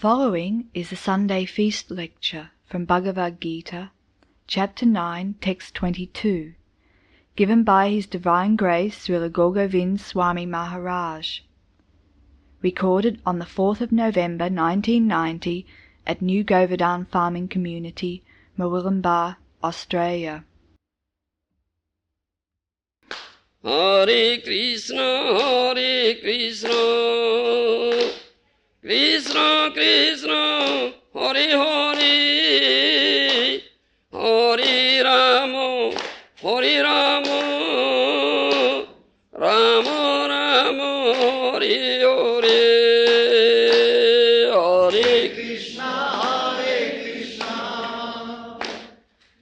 following is a Sunday feast lecture from Bhagavad Gita, Chapter 9, Text 22, given by His Divine Grace Srila Govinda Swami Maharaja, recorded on the 4th of November 1990 at New Govardhana Farming Community, Murwillumbah, Australia. Hare Krishna, Krishna Krishna, Hare Hare, Hare Rama, Hare Rama, Rama Rama, Hare Hare, Hare Krishna,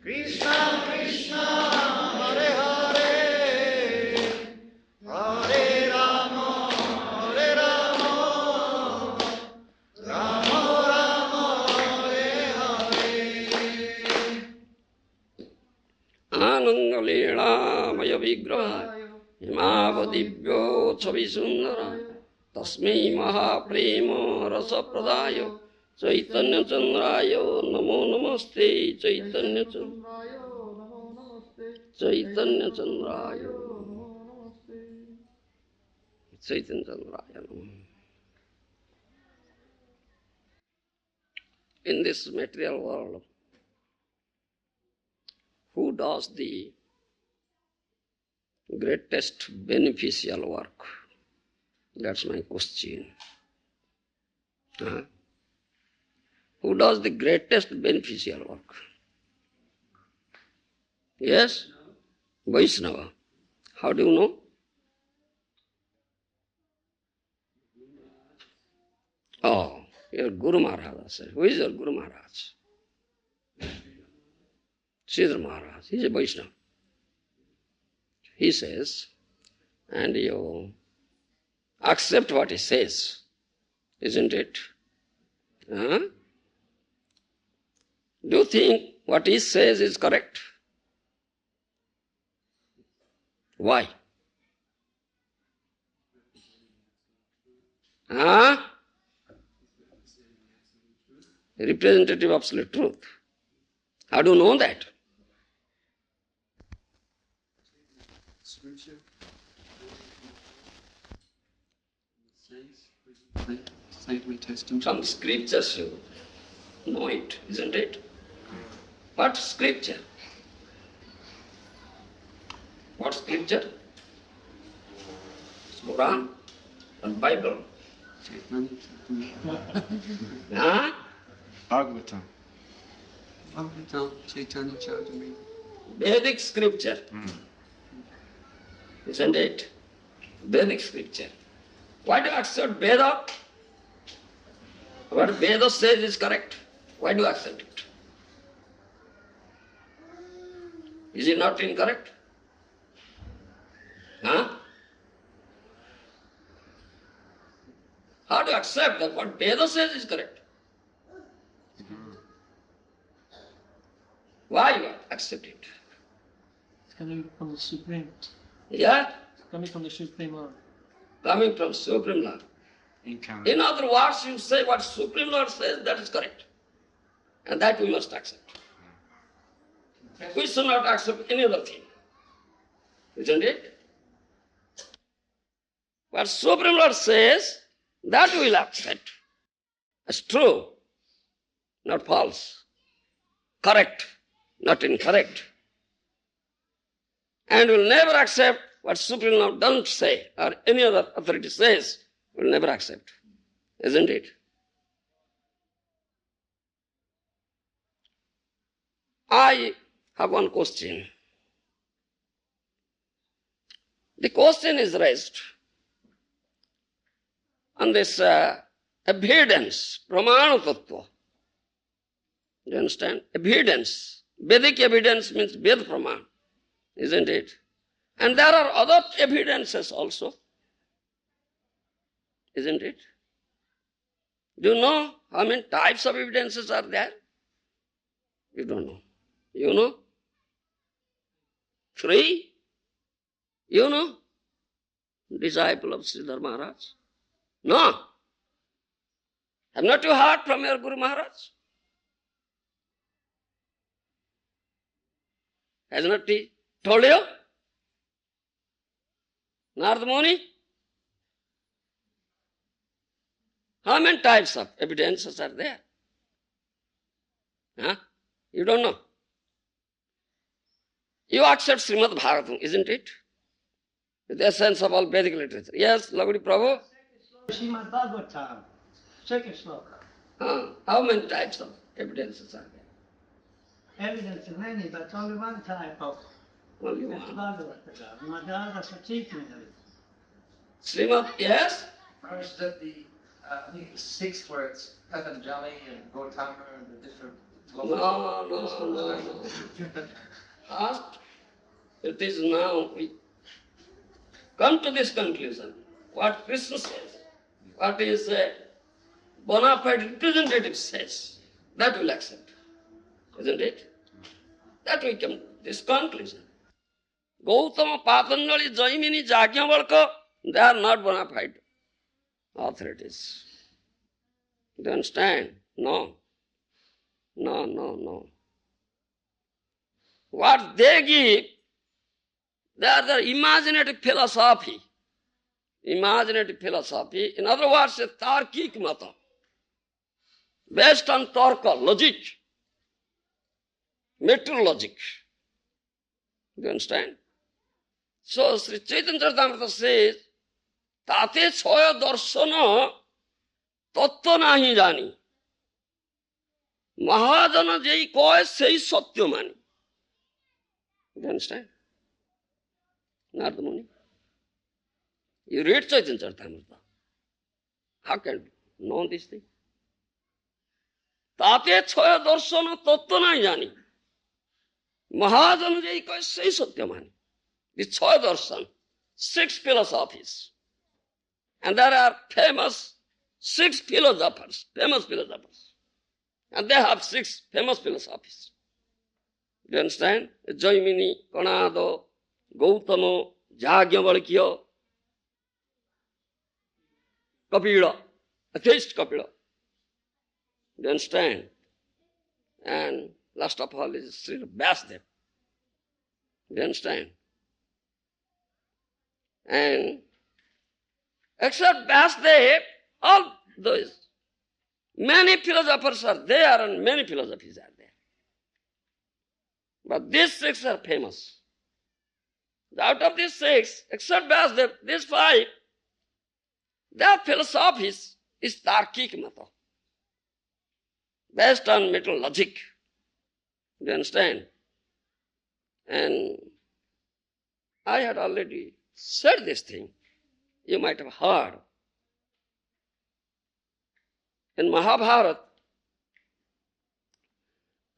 Krishna Krishna, Hare Hare, Hare Rama, Hare Rama, Rama Rama, Hare Hare. Ananda Leela Maya Vigraha Himavadivyo Chavisundara Tasmai Mahaprema Rasa Pradaya Chaitanya Chandraya Namo Namaste Chaitanya Chandraya Chaitanya Chandraya Chaitanya Chandraya Namo. In this material world, who does the greatest beneficial work? That's my question. Who does the greatest beneficial work? Yes? Vaishnava. How do you know? Oh, your Guru Maharaja said. Who is your Guru Maharaj? Sridhar Maharaj. He is a Vaishnava. He says, and you accept what he says, isn't it? Do you think what he says is correct? Why? Representative of absolute truth. How do you know that? Scripture saintly testimony. Some scriptures you know it, isn't it? What scripture? What scripture? Quran and Bible. Bhagavatam. Bhagavatam, Chaitanya Charitamrita. Vedic scripture. Isn't it? Vedic scripture. Why do you accept Veda? What Veda says is correct. Why do you accept it? Is it not incorrect? How do you accept that what Veda says is correct? Why you accept it? It's coming from the Supreme. Yeah? It's coming from the Supreme Lord. Coming from Supreme Lord. In other words, you say what Supreme Lord says, that is correct. And that we must accept. We should not accept any other thing. Isn't it? What Supreme Lord says, that we will accept as true, not false. Correct, not incorrect. And we'll never accept what Supreme Lord doesn't say or any other authority says. We'll never accept. Isn't it? I have one question. The question is raised on this evidence, pramana tattva. You understand? Evidence. Vedic evidence means Ved praman, isn't it? And there are other evidences also, isn't it? Do you know how many types of evidences are there? You don't know. You know? 3? You know? Disciple of Sridhar Maharaj? No. Have not you heard from your Guru Maharaj? Has not he told you? Narada Muni? How many types of evidences are there? Huh? You don't know. You accept Srimad Bhagavatam, isn't it? The essence of all Vedic literature. Yes, Lagudi Prabhu? Srimad Bhagavatam, second sloka. How many types of evidences are there? Evidence of many, but only one type of Only It's one. Bhagavatam. Maharaja Sachitin. Srimad, yes? First, that the I think it was 6 words, Patanjali and Gautama and the different. No. First, it is now we come to this conclusion. What Krishna says, what is a bona fide representative says, that we'll accept. Isn't it? That we come to this conclusion. Gautama, Patanjali, Jaimini, Jagyavalkya, they are not bona fide authorities. Do you understand? No. What they give, they are the imaginative philosophy. Imaginative philosophy, in other words, a tarkic mata, based on tarka, logic, meter logic. Do you understand? So Sri Chaitanya Charitamrita says, tate chaya darshana tattva nahi jani. Mahajana jai koy sei satya mani. Do you understand? Narada Muni. You read Chaitanya Charitamrita. How can you know this thing? Tate chaya darshana tattva nahi jani. Mahajana jai koy sei satya mani. The Chaya Darshan, 6 philosophies. And there are famous 6 philosophers, famous philosophers. And they have 6 famous philosophies. Do you understand? Jaimini, Kanada, Gautama, Jagyavalkya, Kapila, atheist Kapila. Do you understand? And last of all is Sri Vyasdev. Do you understand? And except Vyasdev, all those, many philosophers are there and many philosophies are there. But these 6 are famous. Out of these 6, except Vyasdev, these 5, their philosophies is Tarkic mata, based on mental logic. Do you understand? And I had already said this thing. You might have heard. In Mahabharata,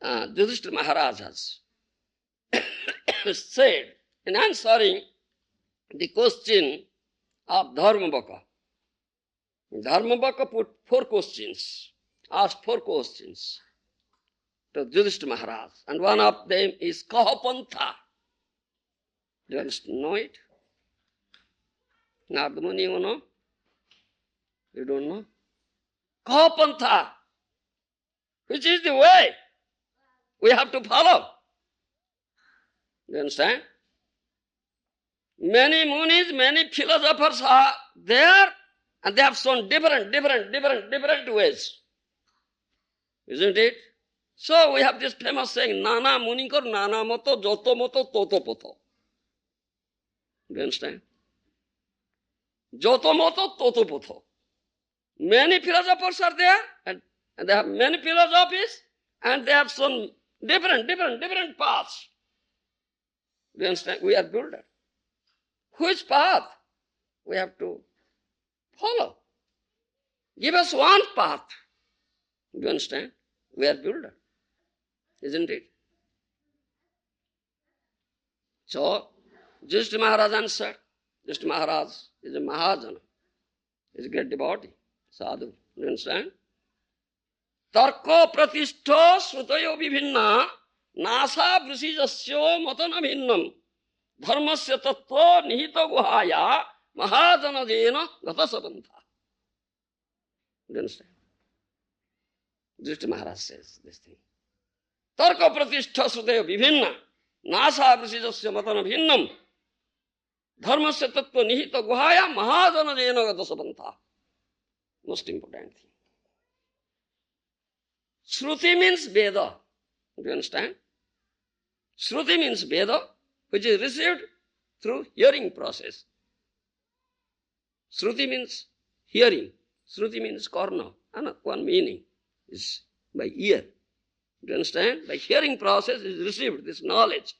Yudhishthira Maharajas said, in answering the question of Dharmavaka, Dharmavaka put 4 questions, asked 4 questions to Yudhishthira Maharaj, and one of them is Kahapantha. Do you know it? Narada Muni, you know? You don't know? Kahapantha, which is the way we have to follow. Do you understand? Many munis, many philosophers are there, and they have shown different ways. Isn't it? So we have this famous saying, Nana munikar nana mato joto mato toto poto. Do you understand? Joto mato toto poto. Many philosophers are there, and they have many philosophies, and they have shown different paths. Do you understand? We are builder. Which path we have to follow? Give us one path. Do you understand? We are builder. Isn't it? So, Yudhishthira Maharaj answered. Yudhishthira Maharaj is a Mahajana. He is a great devotee. Sadhu. Do you understand? Tarko pratishto srutayo vibhinna nasa vrisijasyo matana bhinnam dharmasya tattva nihita guhaya mahajana jena gata sabantha. Do you understand? Jushti Maharaj says this thing. Tarka pratishtha sudaya vibhinna nasa prasijasya matana bhinnam dharmasya tattva nihita guhaya mahajana jena gadasabanta. Most important thing. Shruti means Veda. Do you understand? Shruti means Veda, which is received through hearing process. Shruti means hearing. Shruti means karna. And one meaning is by ear. Do you understand? By hearing process is received this knowledge.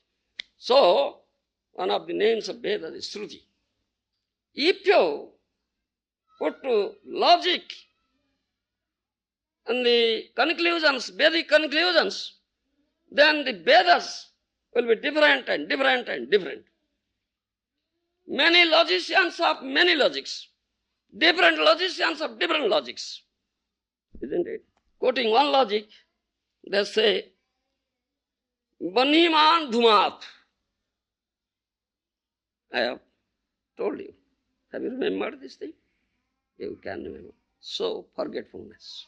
So, one of the names of Veda is Shruti. If you put to logic and the conclusions, Vedic conclusions, then the Vedas will be different and different and different. Many logicians have many logics. Different logicians have different logics. Isn't it? Quoting one logic, they say, Baniman Dhumat. I have told you. Have you remembered this thing? You can remember. So forgetfulness.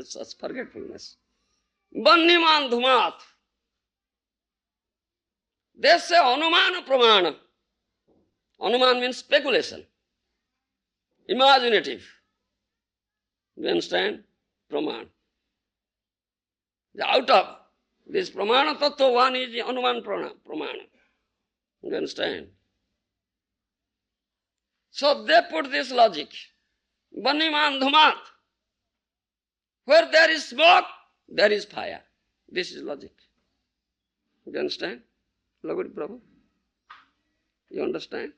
Such forgetfulness. Baniman Dhumat. They say Anumana Pramana. Anuman means speculation. Imaginative. You understand? Pramana. Out of this Pramana Tattva, one is the Anuman Pramana. You understand? So they put this logic. Baniman Dhumat. Where there is smoke, there is fire. This is logic. You understand? Lagudi Prabhu? You understand?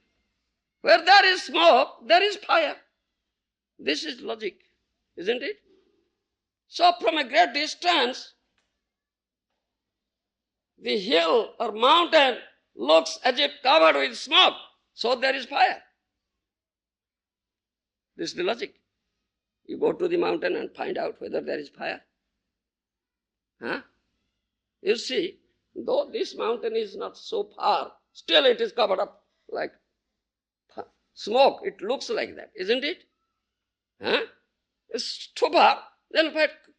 Where there is smoke, there is fire. This is logic, isn't it? So from a great distance, the hill or mountain looks as if covered with smoke, so there is fire. This is the logic. You go to the mountain and find out whether there is fire. Huh? You see, though this mountain is not so far, still it is covered up like smoke. It looks like that, isn't it? Huh? It's too far, then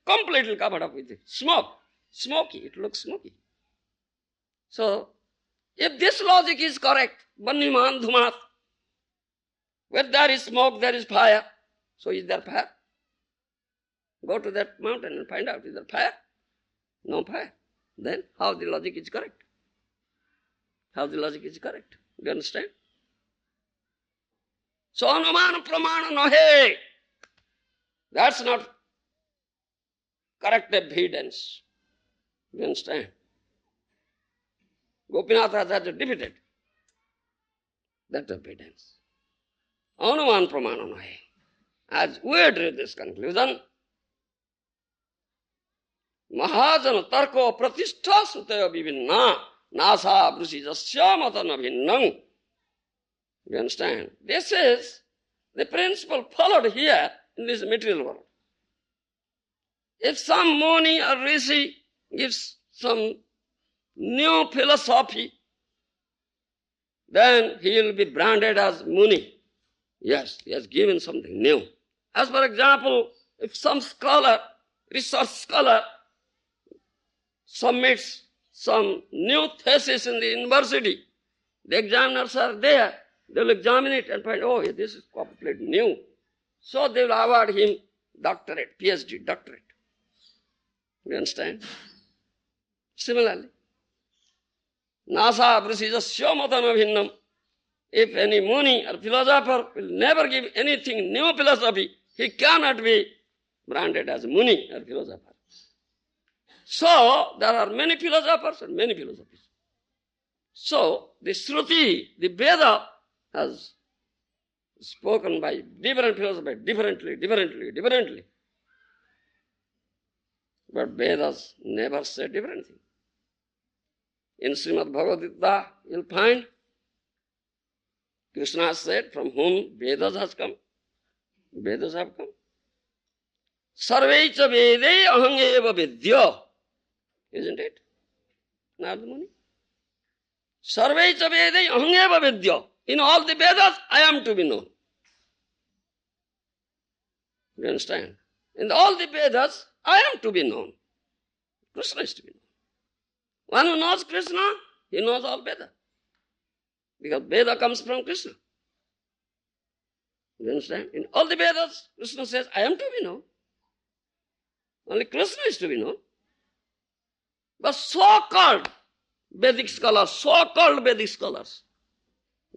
completely covered up with it. Smoke. Smoky. It looks smoky. So, if this logic is correct, Baniman Dhumat, where there is smoke, there is fire. So is there fire? Go to that mountain and find out, is there fire? No fire. Then how the logic is correct? How the logic is correct? Do you understand? So Anumana Pramana Nahe. That's not correct evidence. Do you understand? Gopinath has defeated that evidence. Anuman Pramana Nahe. As we read this conclusion, Mahajana Tarko Pratishtha Sutaya Vivinna Nasa Brusijasya Matana Bhinnam. You understand? This is the principle followed here in this material world. If some Muni or Rishi gives some new philosophy, then he will be branded as Muni. Yes, he has given something new. As for example, if some scholar, research scholar, submits some new thesis in the university, the examiners are there, they will examine it and find, oh, this is completely new. So they will award him doctorate, PhD, doctorate. You understand? Similarly, Nasa Brasijasya Matana Bhinnam. If any Muni or philosopher will never give anything new philosophy, he cannot be branded as Muni or philosopher. So, there are many philosophers and many philosophies. So, the Shruti, the Veda, has spoken by different philosophers differently. But Vedas never say different thing. In Srimad Bhagavad Gita, you'll find Krishna said, from whom Vedas has come. Vedas have come. Sarveicha Vede aham eva vidya. Isn't it? Narada Muni. Sarveicha Vede aham eva vidya. In all the Vedas, I am to be known. You understand? In all the Vedas, I am to be known. Krishna is to be known. One who knows Krishna, he knows all Veda. Because Veda comes from Krishna. You understand? In all the Vedas, Krishna says, I am to be known. Only Krishna is to be known. But so-called Vedic scholars,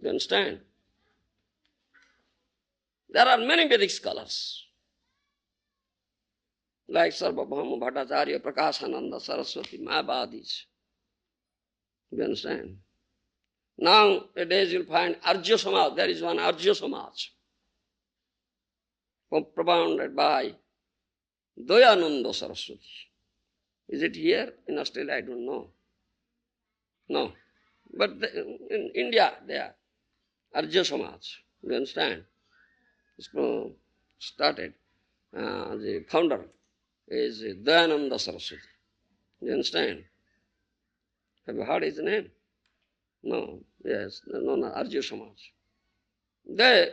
you understand? There are many Vedic scholars, like Sarvabhauma Bhattacharya, Prakashananda, Saraswati, Mayavadis. You understand? Nowadays you'll find Arjya Samaj, there is one Arjya Samaj, propounded by Dayananda Saraswati. Is it here in Australia? I don't know. No. But in India, they are Arjya Samaj. You understand? It's started. The founder is Dayananda Saraswati. You understand? Have you heard his name? No. Yes. No, Arjya Samaj. They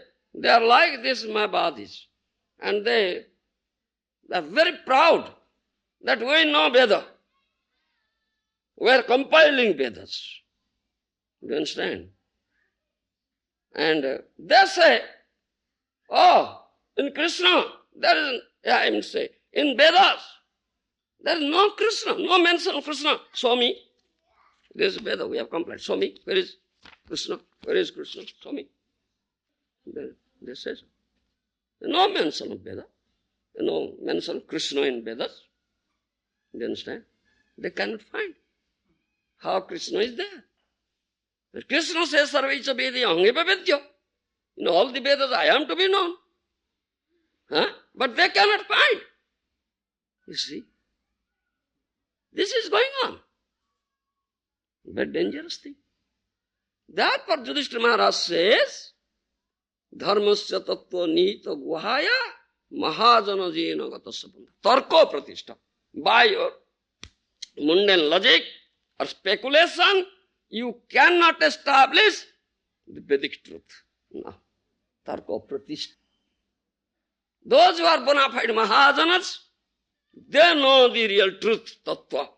are like this Mayavadis. And they are very proud that we know Veda. We are compiling Vedas. You understand? And they say, oh, in Krishna, there is, in Vedas, there is no Krishna, no mention of Krishna. Swami, this is Veda, we have complained. Swami, where is Krishna? Where is Krishna? Swami. They say so. No mention of Veda. No mention of Krishna in Vedas. You understand? They cannot find how Krishna is there. But Krishna says, Sarvaicha Vedi Angeva Vedya. In all the Vedas, I am to be known. But they cannot find. You see? This is going on. Very dangerous thing. Therefore, Yudhishthira Maharaj says, Dharmasya tattva nihita guhaya mahajana jena gatasapanta. Tarko pratishta. By your mundane logic or speculation, you cannot establish the Vedic truth. No. Tarko pratishta. Those who are bona fide Mahajanas, they know the real truth, tattva.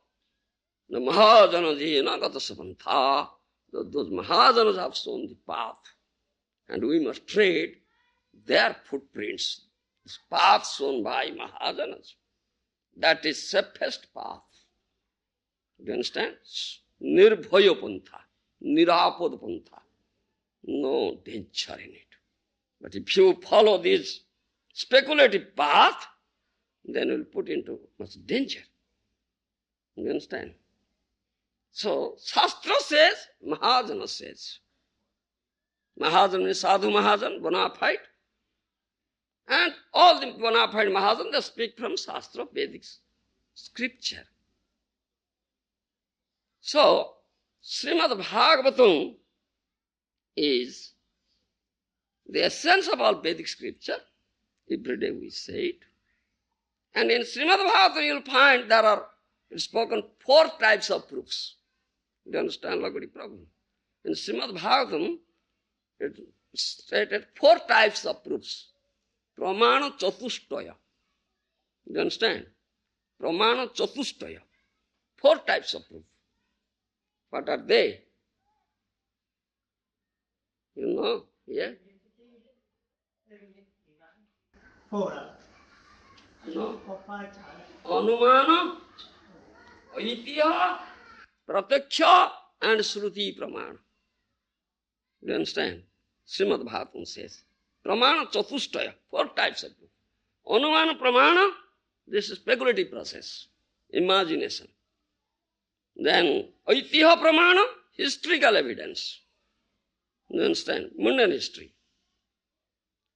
The Mahajana jena gatasapanta. Those Mahajanas have shown the path. And we must tread their footprints. This path shown by Mahajanas. That is safest path. Do you understand? Nirbhaya pantha, nirapad pantha. No danger in it. But if you follow this speculative path, then you will put into much danger. You understand? So, Shastra says, Mahajana says. Mahajan is Sadhu Mahajan, bona fide. And all the bona fide Mahajan, they speak from Shastra, Vedic scripture. So, Srimad Bhagavatam is the essence of all Vedic scripture. Every day we say it. And in Srimad Bhagavatam you will find there are spoken 4 types of proofs. Do you understand, Lagodi problem? In Srimad Bhagavatam, it stated 4 types of proofs. Pramana chatushtaya. Do you understand? Pramana chatushtaya. 4 types of proof. What are they? You know? Yeah? Four. No. Or 5 times. Anumana, Aitya, Pratyaksha, and Shruti Pramana. Do you understand? Srimad Bhagavatam says. Pramana chatushtaya, 4 types of proof. Anumana Pramana, this is speculative process, imagination. Then Aitya Pramana, historical evidence. Do you understand? Mundane history.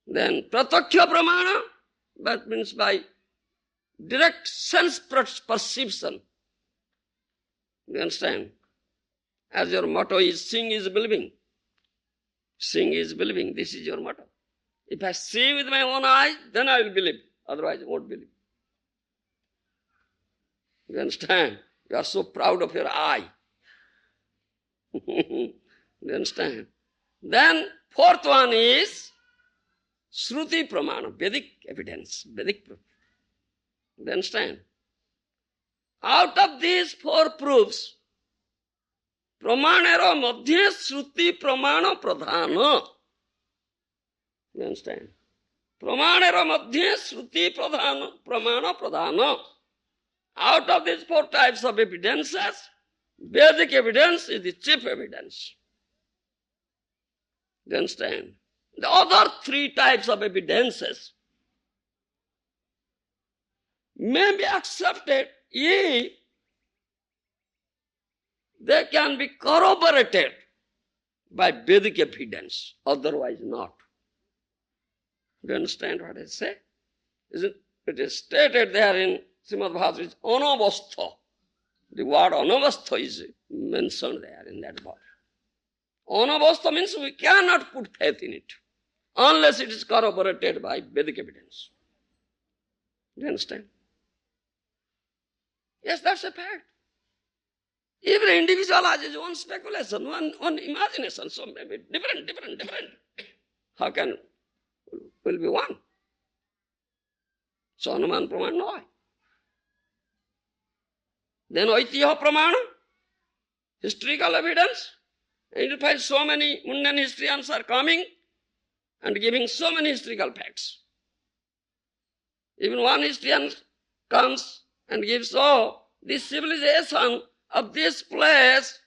Then Pratyaksha Pramana, that means by direct sense perception. Do you understand? As your motto is, seeing is believing. Seeing is believing. This is your motto. If I see with my own eyes, then I will believe. Otherwise, I won't believe. You understand? You are so proud of your eye. You understand? Then, 4th one is Shruti Pramana, Vedic evidence, Vedic proof. You understand? Out of these four proofs, pramanera madhye shruti pramana pradhana. You understand? Pramanera madhye shruti pramana pradhana. Out of these four types of evidences, Vedic evidence is the chief evidence. You understand? The other three types of evidences may be accepted if they can be corroborated by Vedic evidence, otherwise not. Do you understand what I say? It is stated there in Srimad Bhagavatam, is anavastha. The word anavastha is mentioned there in that verse. Anavastha means we cannot put faith in it unless it is corroborated by Vedic evidence. Do you understand? Yes, that's a fact. Every individual has his own speculation, one imagination, so maybe different. How can will be one? So Anuman Praman no. Then Aitiya Pramana, historical evidence. And you find so many mundane historians are coming and giving so many historical facts. Even one historian comes and gives, oh, this civilization of this place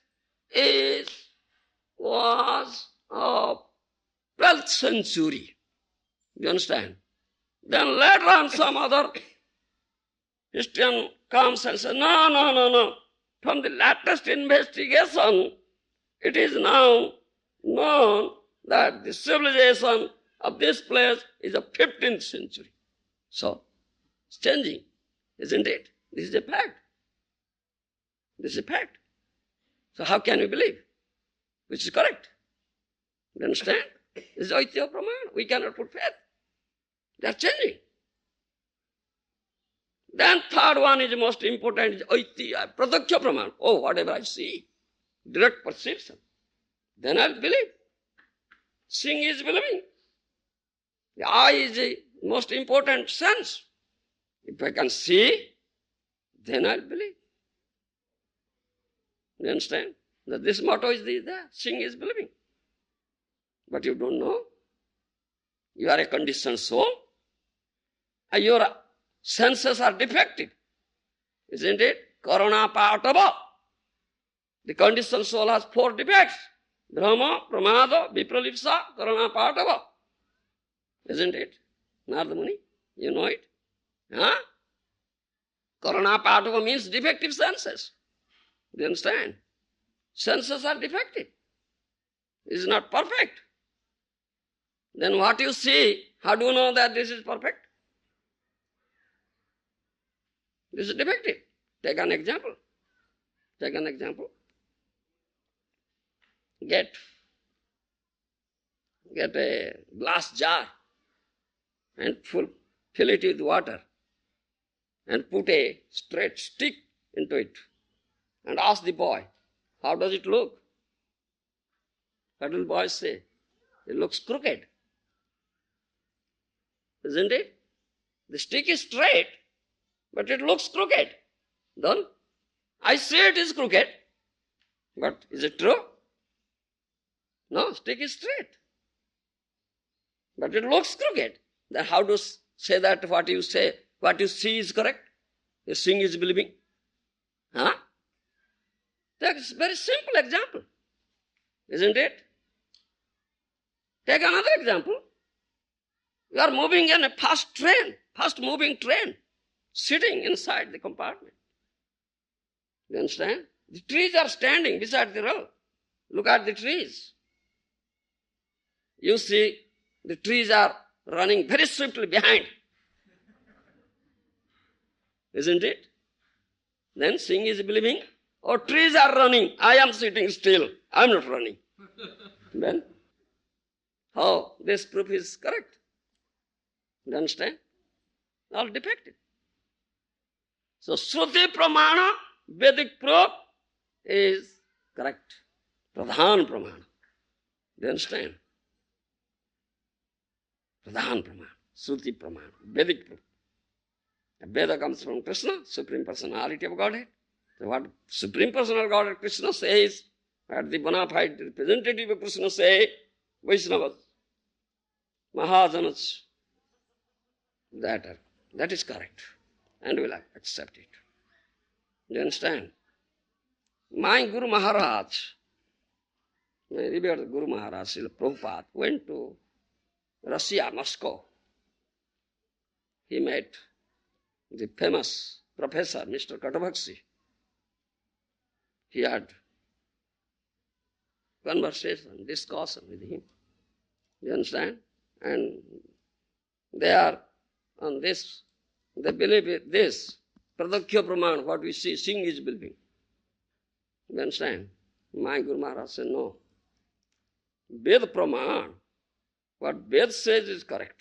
was of 12th century. You understand? Then later on some other historian comes and says, no. From the latest investigation, it is now known that the civilization of this place is of 15th century. So, it's changing, isn't it? This is a fact. This is a fact. So how can we believe? Which is correct. You understand? This is Aitya Pramana. We cannot put faith. They are changing. Then third one is most important, is Aitya, Pratyaksha Pramana. Oh, whatever I see, direct perception. Then I'll believe. Seeing is believing. The eye is the most important sense. If I can see, then I'll believe. You understand? That this motto is there. Seeing is believing. But you don't know. You are a conditioned soul. And your senses are defective. Isn't it? Karana Patava. The conditioned soul has 4 defects. Brahma, Pramada, Vipralipsa, Karana Patava. Isn't it? Narada Muni, you know it? Huh? Karana Patava means defective senses. Do you understand? Senses are defective. It is not perfect. Then what you see, how do you know that this is perfect? This is defective. Take an example. Get a glass jar and fill it with water and put a straight stick into it and ask the boy, how does it look? What will the boy say? It looks crooked. Isn't it? The stick is straight, but it looks crooked. Then I say it is crooked, but is it true? No, stick is straight. But it looks crooked. Then how to say that what you see is correct? Your seeing is believing. Huh? That's a very simple example. Isn't it? Take another example. You are moving in a fast moving train, sitting inside the compartment. You understand? The trees are standing beside the road. Look at the trees. You see, the trees are running very swiftly behind. Isn't it? Then seeing is believing. Or trees are running. I am sitting still. I am not running. Then, how this proof is correct? You understand? All defective. So, Shruti Pramana, Vedic proof is correct. Pradhan Pramana. Do you understand? Pradhan Pramana, Shruti Pramana, Vedic proof. Veda comes from Krishna, Supreme Personality of Godhead. So what Supreme Personal Godhead Krishna says, what the bona fide representative of Krishna say, Vaishnavas, Mahajanas, that is correct. And we'll accept it. Do you understand? My Guru Maharaj, my revered Guru Maharaj, Srila Prabhupada, went to Russia, Moscow. He met the famous professor, Mr. Katavaksi. He had conversation, discussion with him. You understand? And they are on this, they believe it, this, Pradakya Praman, what we see, seeing is believing. You understand? My Guru Maharaj said, no. Ved Praman, what Ved says is correct.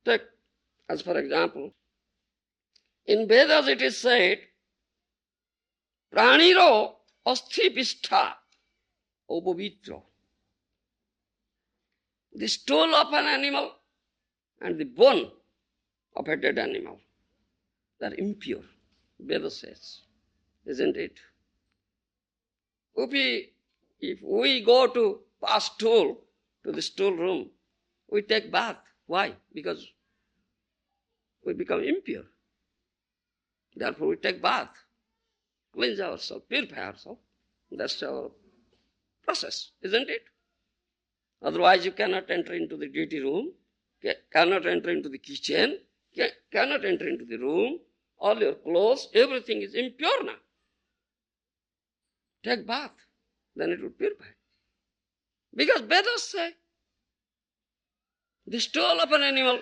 Take, as for example, in Vedas it is said, Praniro asthi pishtha upavitro. The stool of an animal and the bone of a dead animal, they are impure, Veda says, isn't it? If we go to pass stool to the stool room, we take bath. Why? Because we become impure. Therefore we take bath, cleanse ourselves, purify ourselves. That's our process, isn't it? Otherwise you cannot enter into the duty room, cannot enter into the kitchen, cannot enter into the room, all your clothes, everything is impure now. Take bath, then it will purify. Because Vedas say, the stool of an animal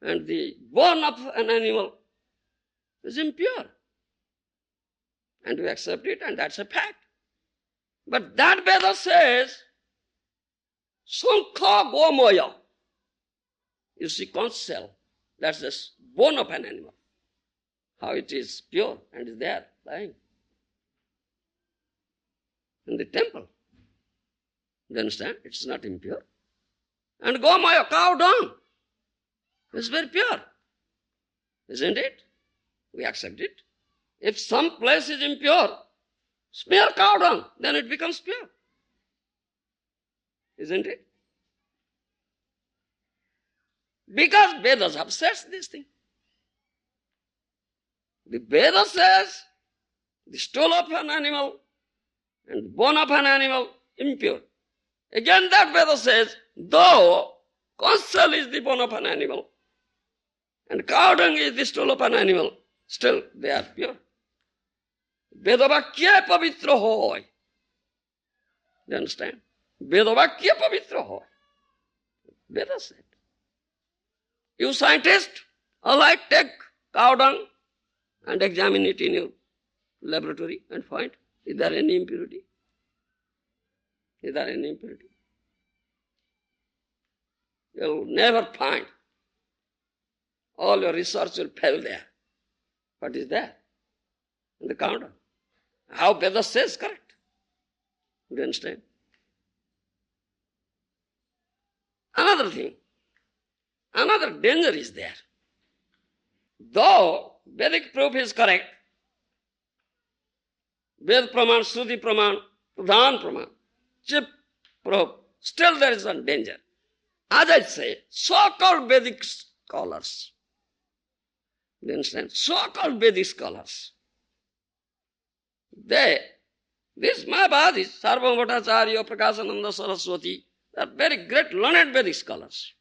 and the bone of an animal is impure. And we accept it, and that's a fact. But that Veda says, Sankha Gomoya. You see, conch shell, that's the bone of an animal. How it is pure and is there, lying in the temple. You understand? It's not impure. And Gomaya, cow dung, is very pure. Isn't it? We accept it. If some place is impure, smear cow dung, then it becomes pure. Isn't it? Because Vedas have said this thing. The Veda says the stool of an animal and the bone of an animal impure. Again that Veda says, though conch shell is the bone of an animal and cow dung is the stool of an animal, still they are pure. Vedavakya pavitra hoy. You understand? Vedavakya pavitra hoy. Veda said. You scientist, all right, take cow dung and examine it in your laboratory and find, is there any impurity? Is there any impurity? You'll never find. All your research will fail there. What is there? In the cow dung. How Veda says correct. Do you understand? Another thing. Another danger is there. Though Vedic proof is correct, Ved Praman, Shruti Praman, Pradhan Praman, Chip proof, still there is some danger. As I say, so-called Vedic scholars, you understand? So-called Vedic scholars, these Mayavadis, Sarvam Bhattacharya, Prakashananda Saraswati, they are very great learned Vedic scholars.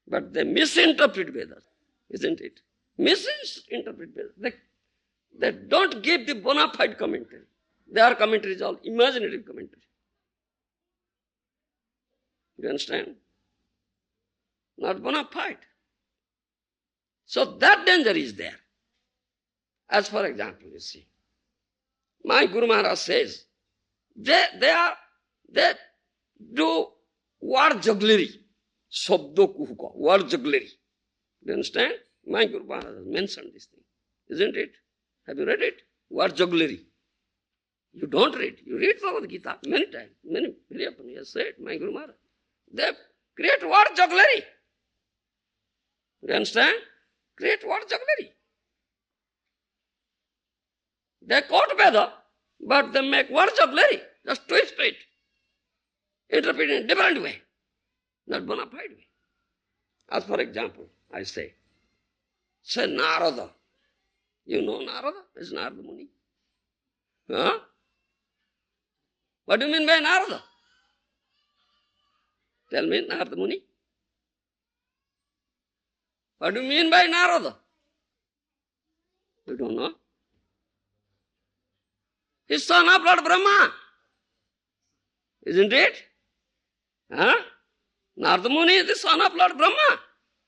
But they misinterpret Vedas, isn't it? Misinterpret Vedas. They don't give the bona fide commentary. Their commentary is all imaginative commentary. You understand? Not bona fide. So that danger is there. As for example, you see, my Guru Maharaj says, they do word jugglery. Sabdo kuhuka, word jugglery. Do you understand? My Guru Maharaj has mentioned this thing. Isn't it? Have you read it? Word jugglery. You don't read. You read Bhagavad Gita many times. Very often he has said, my Guru Maharaj. They create word jugglery. You understand? Great word jugglery. They quote Veda, but they make word jugglery. Just twist it. Interpret in a different way. Not bona fide way. As for example, I say Narada. You know Narada? Is Narada Muni? Huh? What do you mean by Narada? Tell me, Narada Muni. What do you mean by Narada? You don't know? He's son of Lord Brahma. Isn't it? Huh? Narada Muni is the son of Lord Brahma,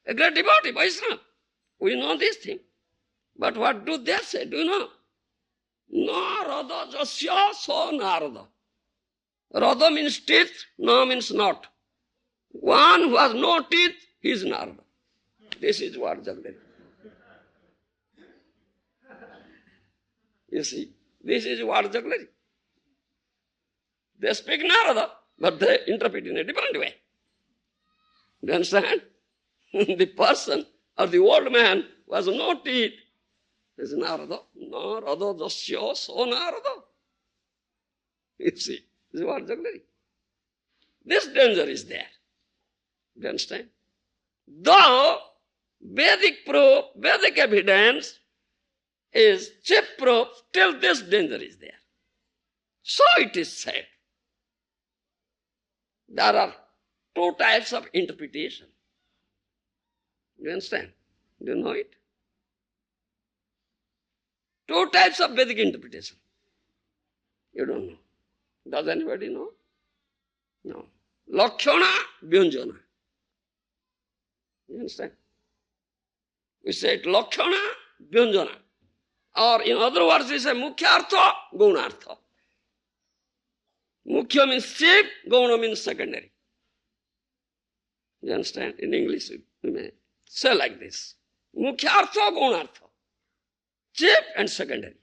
a great devotee, Vaishnava. We know this thing. But what do they say? Do you know? Narada jasya so Narada. Rada means teeth, na means not. One who has no teeth, he is Narada. This is what Jagdev. You see, this is what Jagdev. They speak Narada, but they interpret in a different way. Do you understand? The person or the old man who has no teeth is Narada. Narada jasya so Narada. You see, this is what Jagdev. This danger is there. Do you understand? Though Vedic proof, Vedic evidence is cheap proof, still this danger is there. So it is said. There are two types of interpretation. Do you understand? Do you know it? Two types of Vedic interpretation. You don't know. Does anybody know? No. Lakshana, Vyunjana. You understand? We say it Lakshana, Vyunjana. Or in other words, we say Mukhyartha, Gunartha. Mukhya means chief, Guna means secondary. You understand? In English, we may say like this. Mukhyartha, Gunartha. Chief and secondary.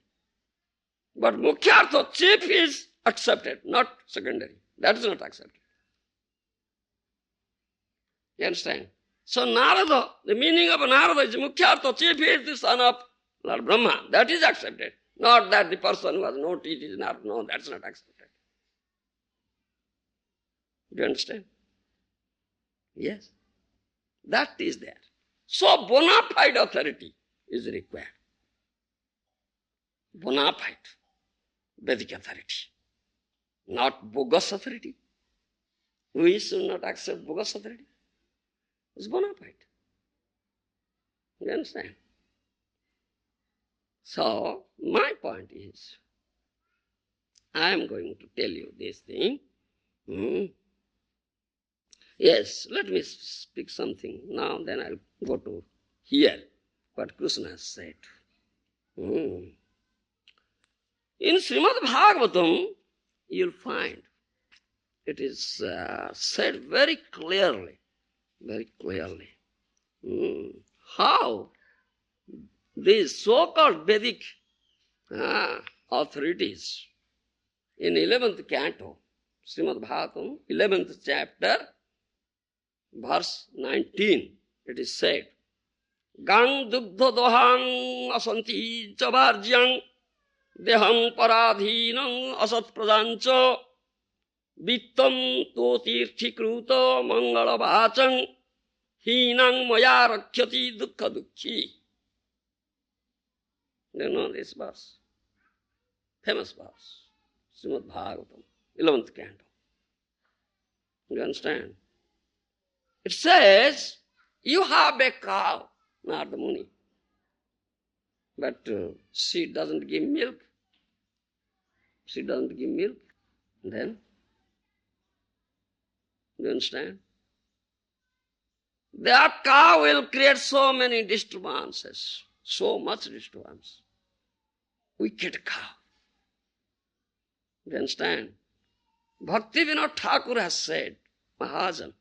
But Mukhyartha, chief is accepted, not secondary. That is not accepted. You understand? So Narada, the meaning of Narada is Mukhyartha, chief is the son of Lord Brahma. That is accepted. Not that the person who has no teeth is Narada. No, that's not accepted. Do you understand? Yes. That is there. So bona fide authority is required. Bona fide Vedic authority. Not bogus authority. We should not accept bogus authority. It's bona fide. You understand? So, my point is, I am going to tell you this thing. Yes, let me speak something now, then I'll go to hear what Krishna has said. In Srimad Bhagavatam, you'll find it is said very clearly, how these so-called Vedic authorities in 11th canto, Srimad Bhagavatam, 11th chapter, verse 19, it is said, Gang dugdha dohang asanti chavarjyang deham paradhinam asat pradancha vittam to tirthikruta mangala vachang hinang maya rakhyati dukkha dukkhi. Do you know this verse? Famous verse. Srimad Bhagavatam, 11th canto. You understand? It says, you have a cow, Narada Muni, but she doesn't give milk. She doesn't give milk. Then, you understand? That cow will create so many disturbances, so much disturbance. Wicked cow. You understand? Bhakti Vinod Thakur has said, Maharaja,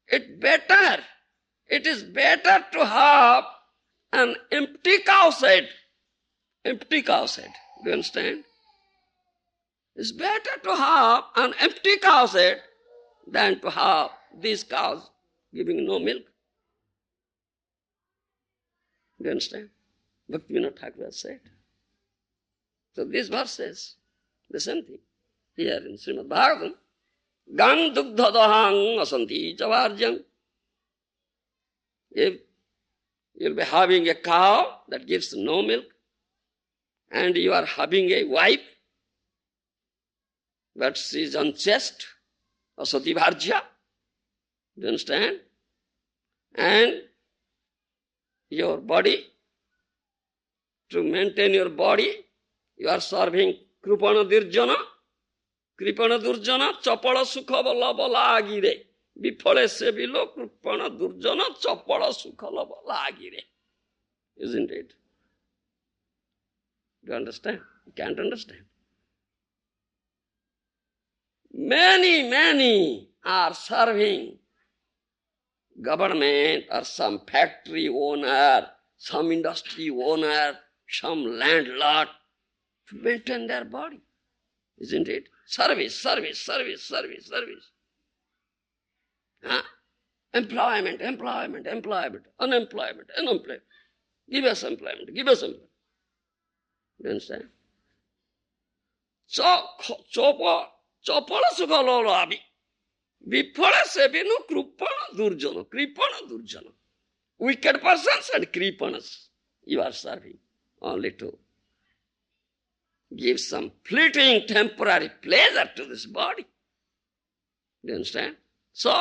it is better to have an empty cow shed. Empty cow shed. Do you understand? It's better to have an empty cow shed than to have these cows giving no milk. Do you understand? Bhaktivinoda Thakur has said. So these verses, the same thing. Here in Srimad Bhagavatam, Gang dugdha dahang asanti chavarjam. If you'll be having a cow that gives no milk, and you are having a wife, but she is unchaste, asati bharja. Do you understand? And your body, to maintain your body, you are serving kripana dirjana, chapala sukha bala bala agire. Bifale se bilo kripana durjana, chapala sukha bala agire. Isn't it? Do you understand? You can't understand. Many are serving government or some factory owner, some industry owner, some landlord to maintain their body. Isn't it? Service. Huh? Employment, unemployment. Give us employment. Do you understand? So, chopala sukha lolabi. Viphala sevinu kripana durjana. Wicked persons and kripanas you are serving only to give some fleeting temporary pleasure to this body. Do you understand? So,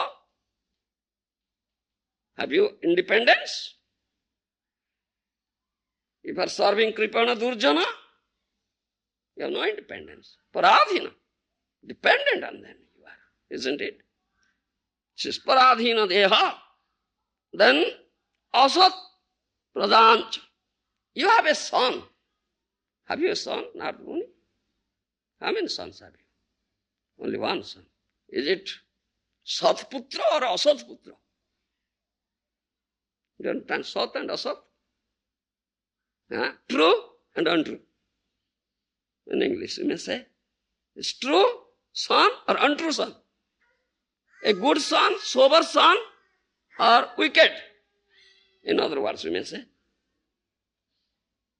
have you independence? If you are serving kripana durjana, you have no independence. Paradhina, dependent on them you are, isn't it? Since paradhina deha, then asat pradancha. You have a son. Have you a son, Narmuni? How many sons have you? Only one son. Is it Satputra or Asatputra? You understand Sat and Asat? True and untrue. In English you may say, it's true son or untrue son. A good son, sober son, or wicked. In other words, we may say,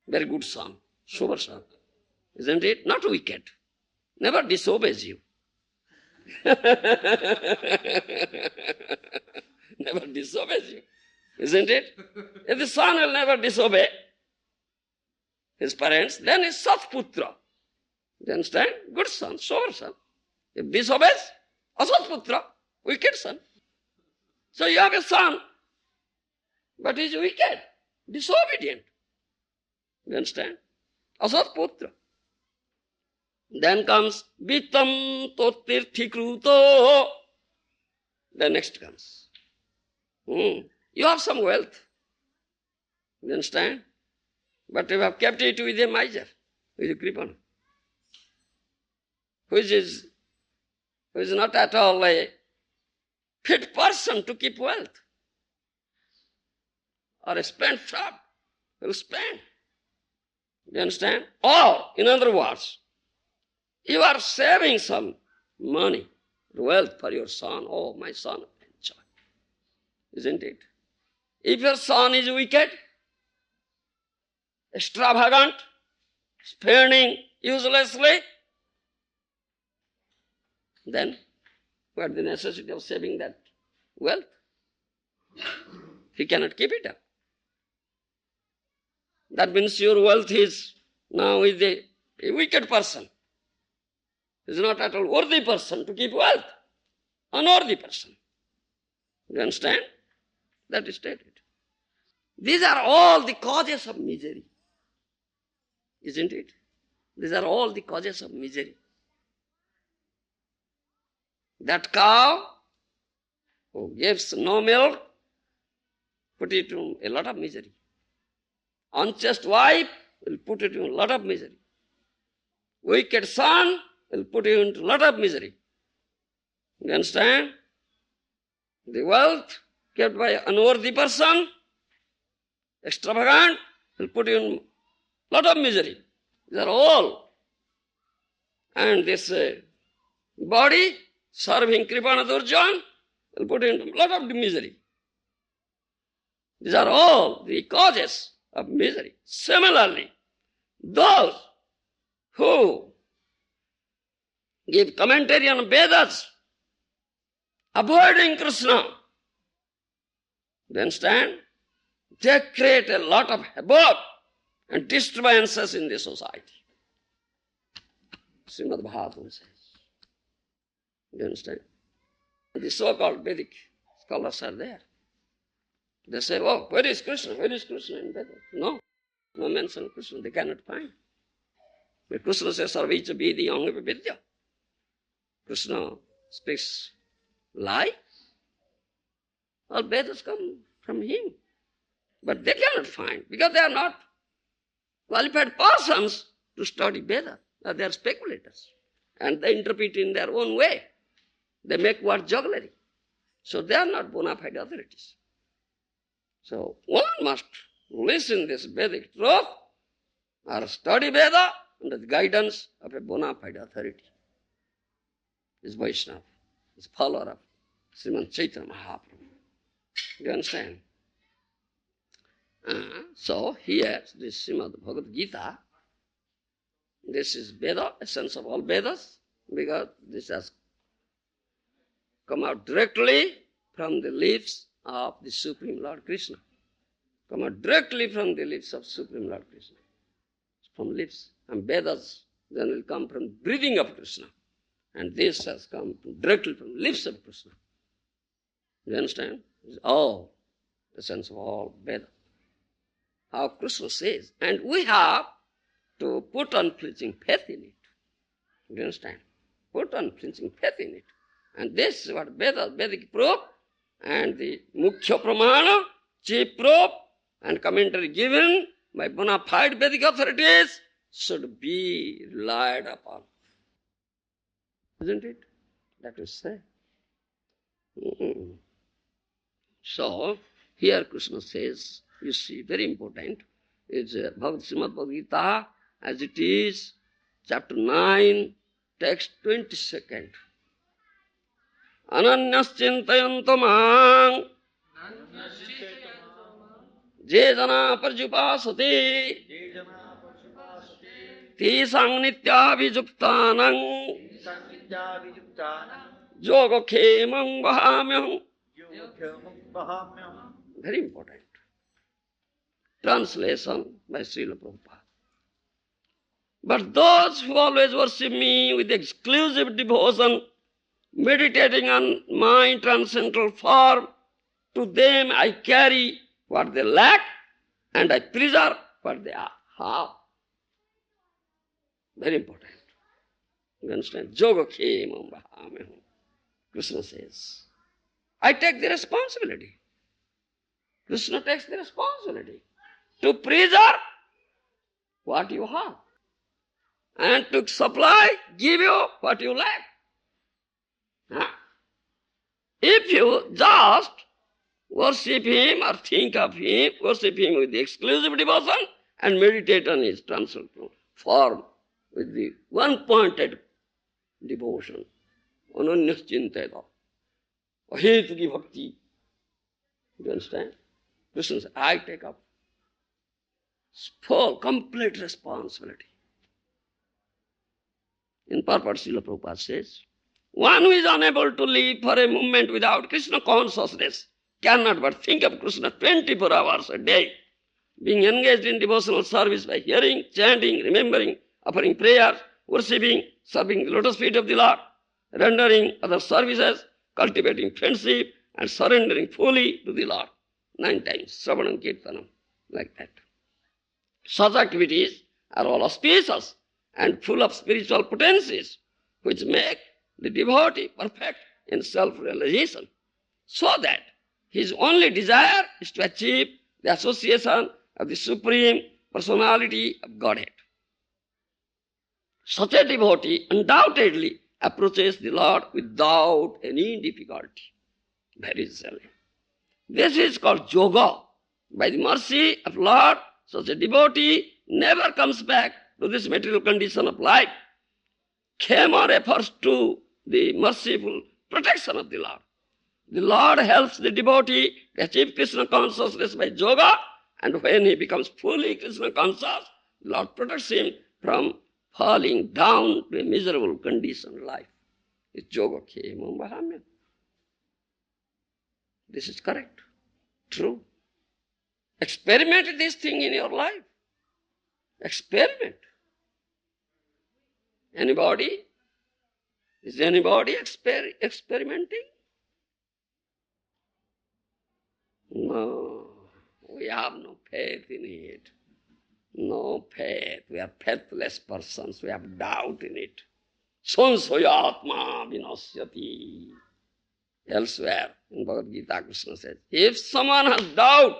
very good son, sober son. Isn't it? Not wicked. Never disobeys you. Never disobeys you. Isn't it? If the son will never disobey his parents, then he's Satputra. You understand? Good son, sober son. If disobeys, Asatputra, wicked son. So you have a son, but he's wicked, disobedient. You understand? Asatputra. Then comes Vitam Totirthikruto. The next comes. You have some wealth. You understand? But you have kept it with a miser, with a kripana, who is not at all a fit person to keep wealth. Or a spent shop will spend. You understand? Or, in other words, you are saving some money, wealth for your son. Oh, my son, enjoy. Isn't it? If your son is wicked, extravagant, spending uselessly, then what the necessity of saving that wealth? He cannot keep it up. That means your wealth is now with a wicked person. He is not at all worthy person to keep wealth. Unworthy person. You understand? That is stated. These are all the causes of misery. Isn't it? These are all the causes of misery. That cow who gives no milk, put it in a lot of misery. Unchaste wife will put it in a lot of misery. Wicked son will put you into a lot of misery. You understand? The wealth kept by an unworthy person, extravagant, will put you in a lot of misery. These are all. And this body, serving Kripana Durjan, will put you into a lot of misery. These are all the causes of misery. Similarly, those who give commentary on Vedas, avoiding Krishna, you understand? They create a lot of havoc and disturbances in the society. Srimad Bhagavatam says. You understand? The so-called Vedic scholars are there. They say, oh, where is Krishna? Where is Krishna in Vedas? No mention of Krishna. They cannot find. But Krishna says, Sarvicha Vedi Angavi Vidya. Krishna speaks lie. All Vedas come from him. But they cannot find, because they are not qualified persons to study Veda. They are speculators. And they interpret in their own way. They make word jugglery. So they are not bona fide authorities. So one must listen this Vedic truth or study Veda under the guidance of a bona fide authority. Is Vaishnava, is follower of Srimad Chaitanya Mahaprabhu. You understand? So here, this Srimad Bhagavad Gita, this is Veda, essence of all Vedas, because this has come out directly from the lips of the Supreme Lord Krishna. Come out directly from the lips of Supreme Lord Krishna. From lips. And Vedas then will come from the breathing of Krishna. And this has come directly from the lips of Krishna. You understand? It's all the sense of all Vedas. How Krishna says. And we have to put unflinching faith in it. You understand? Put unflinching faith in it. And this is what Vedic proof and the Mukhya Pramana, chief proof and commentary given by bona fide Vedic authorities should be relied upon. Isn't it? That is say. So, here Krishna says, you see, very important, it's Srimad Bhagavad Gita, as it is, chapter 9, text 22nd. Ananyas chintayanto mang je jana parjupasati tisang nityabhijuktanang yoga khemang vahamyam. Very important. Translation by Srila Prabhupada. But those who always worship me with exclusive devotion, meditating on my transcendental form, to them I carry what they lack and I preserve what they have. Very important. You understand? Yoga khemam vahamyam. Krishna says, I take the responsibility. Krishna takes the responsibility to preserve what you have and to supply, give you what you lack. If you just worship him or think of him, worship him with the exclusive devotion and meditate on his transcendental form with the one-pointed devotion, ananyas chintayata, ahetuki bhakti. You understand? Krishna says, I take up full, complete responsibility. In purport, Srila Prabhupada says, one who is unable to live for a moment without Krishna consciousness cannot but think of Krishna 24 hours a day, being engaged in devotional service by hearing, chanting, remembering, offering prayers, worshipping, serving the lotus feet of the Lord, rendering other services, cultivating friendship, and surrendering fully to the Lord. 9 times, Sravanam Kirtanam, like that. Such activities are all auspicious and full of spiritual potencies, which make the devotee perfect in self-realization, so that his only desire is to achieve the association of the Supreme Personality of Godhead. Such a devotee undoubtedly approaches the Lord without any difficulty. Very easily. This is called yoga. By the mercy of Lord, such a devotee never comes back to this material condition of life. Khema refers to the merciful protection of the Lord. The Lord helps the devotee to achieve Krishna consciousness by yoga And when he becomes fully Krishna conscious, Lord protects him from falling down to a miserable condition of life. It's yoga khemam vahamyam. This is correct, true. Experiment this thing in your life. Experiment. Anybody? Is anybody experimenting? No, we have no faith in it. No faith. We are faithless persons. We have doubt in it. Sansayatma vinasyati. Elsewhere in Bhagavad Gita, Krishna says, if someone has doubt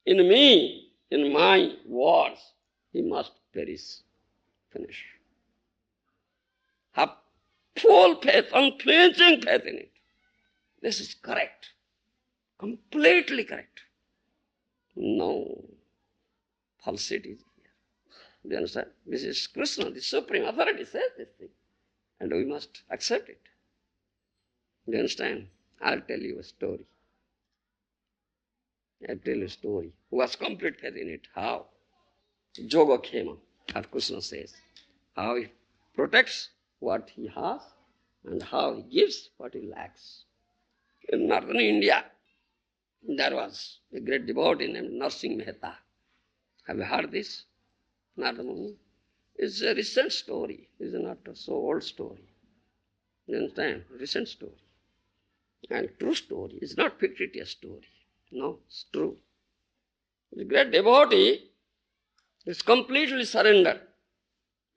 in me, in my words, he must perish. Finish. Have full faith, unflinching faith in it. This is correct. Completely correct. No falsities here. Do you understand? This is Krishna, the Supreme Authority says this thing. And we must accept it. Do you understand? I'll tell you a story. I'll tell you a story. Who has complete faith in it? How? Yoga Khema, as Krishna says. How he protects what he has and how he gives what he lacks. In northern India, there was a great devotee named Narsingh Mehta. Have you heard this? Narada? It's a recent story. It's not a so old story. You understand? Recent story. And true story. It's not fictitious story. No, it's true. The great devotee is completely surrendered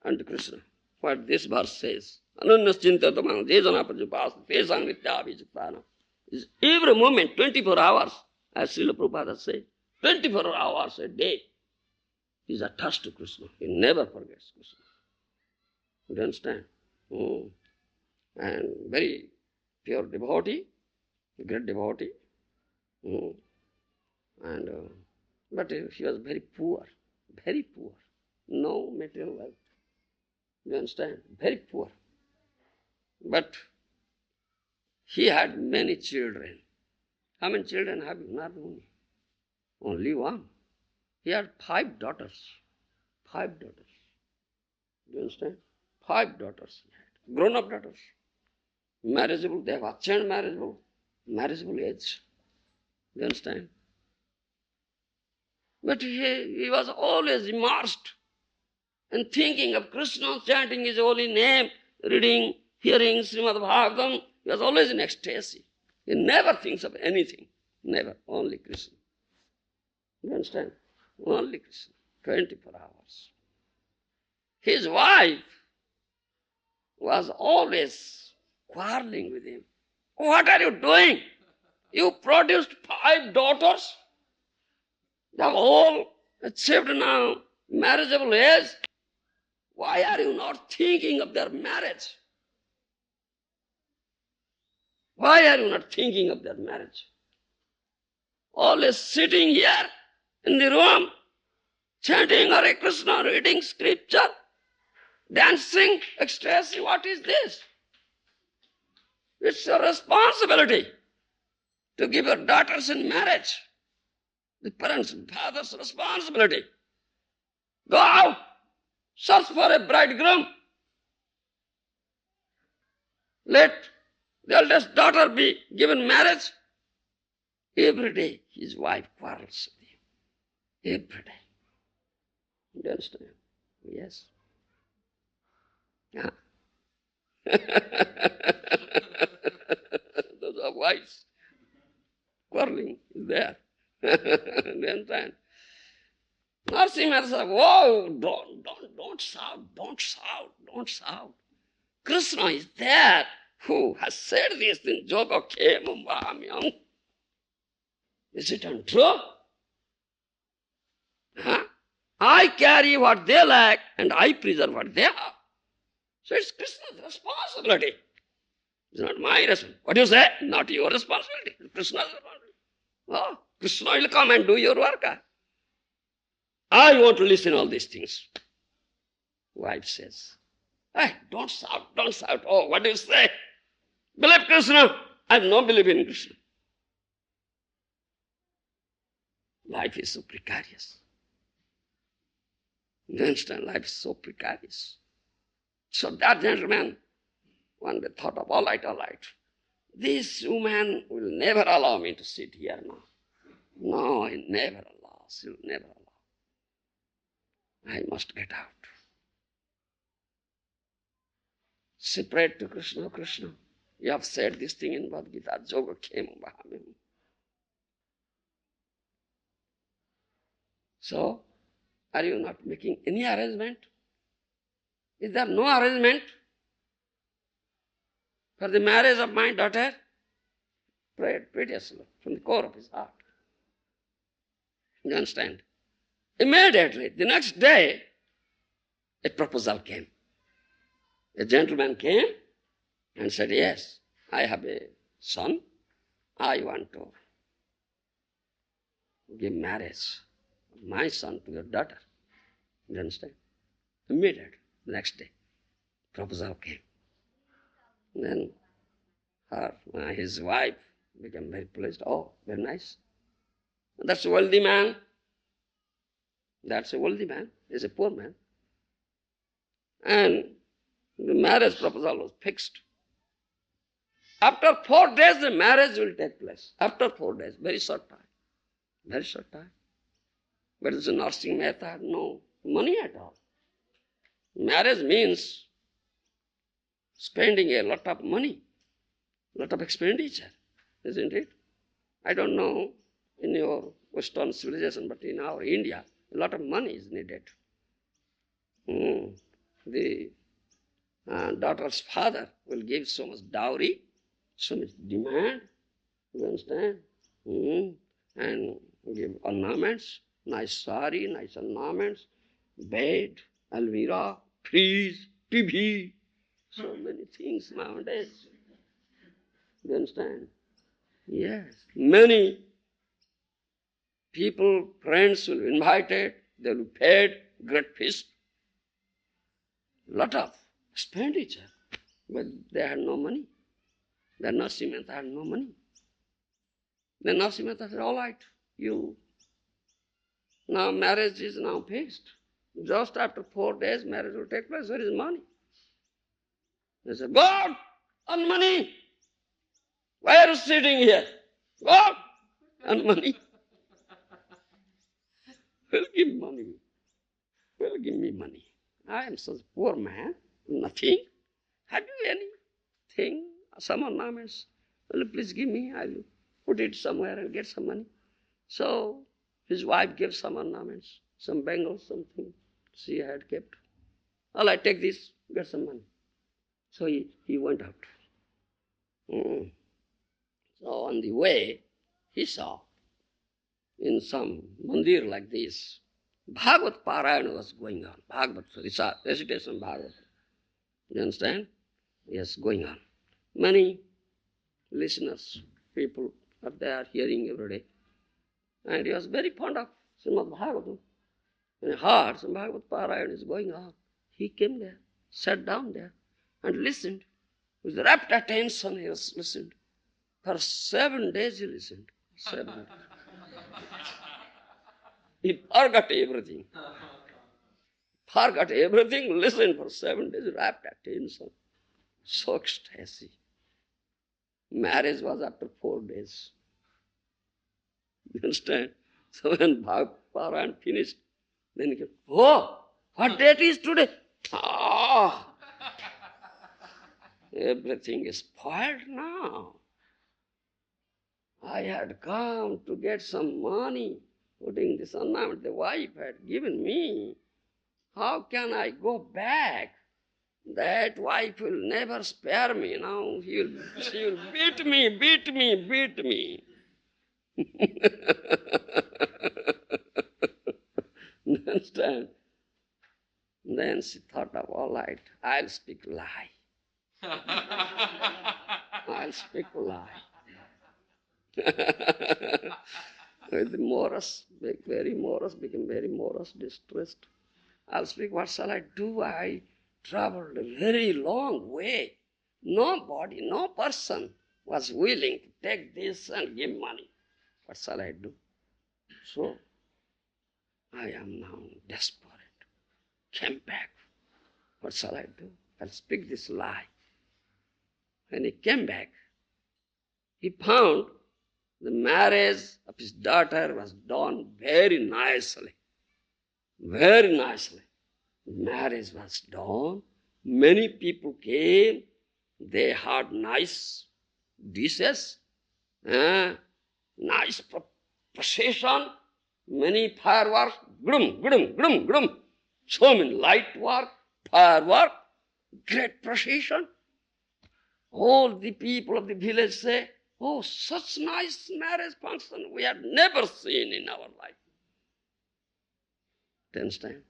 unto Krishna. What this verse says. Ananyas chintatamana jejana prajapasa tesang vidyabhijuktana. Is every moment, 24 hours, as Srila Prabhupada said, 24 hours a day, he is attached to Krishna. He never forgets Krishna. You understand? And very pure devotee, great devotee. But he was very poor, no material wealth. You understand? Very poor. But he had many children. How many children have you? Not only. Only one. He had 5 daughters. 5 daughters. Do you understand? 5 daughters he had. Grown-up daughters. Marriageable. They have attained marriageable age. Do you understand? But he was always immersed in thinking of Krishna, chanting his holy name, reading, hearing Srimad Bhagavatam. He was always in ecstasy. He never thinks of anything. Never. Only Krishna. You understand? Only Krishna. 24 hours. His wife was always quarreling with him. What are you doing? You produced 5 daughters. They have all achieved now marriageable age. Why are you not thinking of their marriage? Why are you not thinking of their marriage? Always sitting here in the room, chanting Hare Krishna, reading scripture, dancing, ecstasy. What is this? It's your responsibility to give your daughters in marriage. The parents and fathers' responsibility. Go out, search for a bridegroom. Let the eldest daughter be given marriage. Every day his wife quarrels with him. Every day. Do you understand? Yes. Yeah. Those are wives. Quarreling is there. Do you understand? Narasimha said, whoa, don't shout. Krishna is there who has said this in Yoga Khemam Vahamyam. Is it untrue? Huh? I carry what they lack and I preserve what they have. So it's Krishna's responsibility. It's not my responsibility. What do you say? Not your responsibility. It's Krishna's responsibility. Oh, Krishna will come and do your work. I want to listen to all these things. Wife says, hey, don't shout. Oh, what do you say? Believe Krishna. I have no belief in Krishna. Life is so precarious. You understand? Life is so precarious. So that gentleman one day thought of, all right. This woman will never allow me to sit here now. No, he never allows. He will never allow. I must get out. Separate to Krishna, Krishna. You have said this thing in Bhagavad Gita. Yoga kemo bahamim. So, are you not making any arrangement? Is there no arrangement for the marriage of my daughter? Prayed piteously from the core of his heart. You understand? Immediately, the next day, a proposal came. A gentleman came and said, yes, I have a son. I want to give marriage of my son to your daughter. You understand? Immediately, the next day, proposal came. Then his wife became very pleased. Oh, very nice. That's a wealthy man. That's a wealthy man. He's a poor man. And the marriage proposal was fixed. After 4 days, the marriage will take place. After 4 days, very short time. Very short time. But the nursing Mehta had no money at all. Marriage means spending a lot of money, lot of expenditure, isn't it? I don't know in your Western civilization, but in our India, a lot of money is needed. The daughter's father will give so much dowry, so much demand, you understand? And give ornaments, nice sari, nice ornaments, bed, almirah, fridge, TV, so many things nowadays. You understand? Yes. Many people, friends will be invited, they will be fed, great feast. Lot of expenditure, but they had no money. The Narasimha had no money. The Narasimha said, all right, now marriage is now fixed. Just after 4 days, marriage will take place. Where is money? They said, God, on money. Why are you sitting here? God, on money. Will give money. Will give me money. I am such a poor man, nothing. Have you anything, some ornaments? Will you please give me? I will put it somewhere and get some money. So his wife gave some ornaments, some bangles, something she had kept. All I take this, get some money. So he went out. So on the way, he saw in some mandir like this, Bhagavat Parayana was going on. Bhagavat, recitation Bhagavat. You understand? Yes, going on. Many listeners, people are there hearing every day. And he was very fond of Srimad Bhagavatam. When he heard some Bhagavat Parayana is going on, he came there, sat down there, and listened. With rapt attention, he was listened. For 7 days he listened. 7 days. He forgot everything. Forgot everything, listened for 7 days, rapt attention. So ecstasy. Marriage was after 4 days. You understand? So when Bhagavat Parayana finished, then he came, oh, what date is today? Oh, everything is spoiled now. I had come to get some money, putting this ornament the wife had given me. How can I go back? That wife will never spare me. Now she will beat me. Understand? Then she thought of, all right, I'll speak lie. I'll speak lie. With the morose, became very morose, distressed. I'll speak, what shall I do? I traveled a very long way. Nobody, no person was willing to take this and give money. What shall I do? So, I am now desperate. Came back. What shall I do? I'll speak this lie. When he came back, he found the marriage of his daughter was done very nicely. Very nicely. Marriage was done. Many people came. They had nice dishes, nice procession, many fireworks, grum, grum, grum, grum. So many light work, firework, great procession. All the people of the village say, oh, such nice marriage function we had never seen in our life. Understand?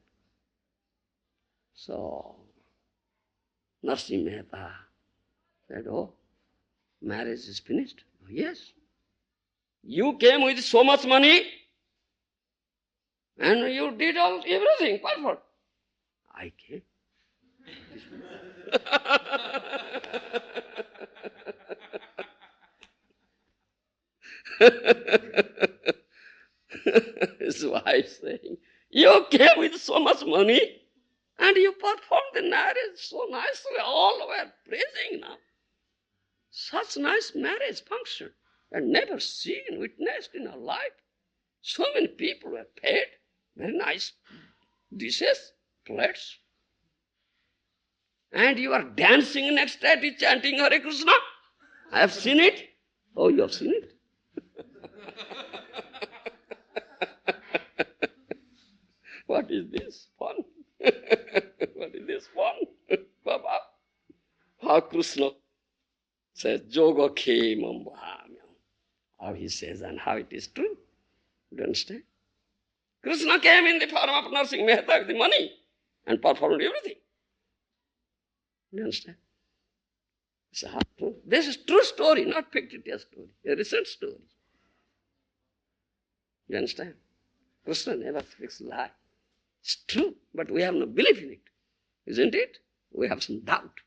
So, Narsimha Mehta said, oh, marriage is finished? Oh, yes. You came with so much money and you did everything perfect. I came. His wife saying, you came with so much money and you performed the marriage so nicely. All were praising now. Such nice marriage function and never seen, witnessed in our life. So many people were paid, very nice dishes, plates. And you are dancing in ecstasy, chanting Hare Krishna. I have seen it. Oh, you have seen it? What is this fun? What is this fun? Baba. How Krishna says, Yoga Khemam Bhamyam. How he says and how it is true. Do you understand? Krishna came in the form of Narsimha Mehta with the money and performed everything. Do you understand? This is true story, not fictitious story, a recent story. You understand? Krishna never speaks lie. It's true, but we have no belief in it. Isn't it? We have some doubt.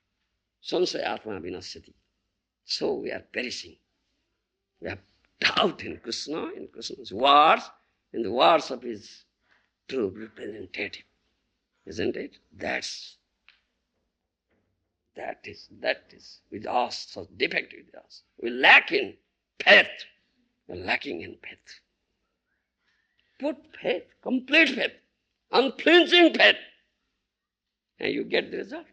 Sansaya Atma Vinasyati. So we are perishing. We have doubt in Krishna's words, in the words of his true representative. Isn't it? That is with us, so defective with us. We lack in faith. We're lacking in faith. Put faith, complete faith, unflinching faith, and you get the result.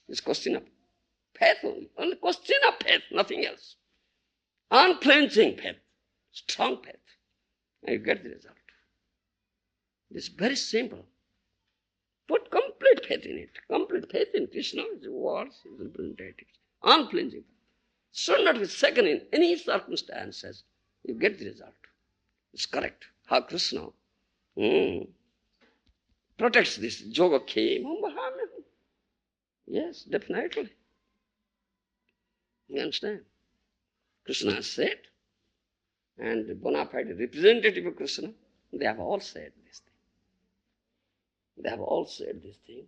It's question of faith only question of faith, nothing else. Unflinching faith, strong faith, and you get the result. It's very simple. Put complete faith in it. Complete faith in Krishna, his words, his representatives. Unflinching. Should not be second in any circumstances. You get the result. It's correct. How Krishna protects this yoga khemam bhamyam. Yes, definitely. You understand? Krishna said, and the bona fide representative of Krishna, they have all said this thing. They have all said this thing.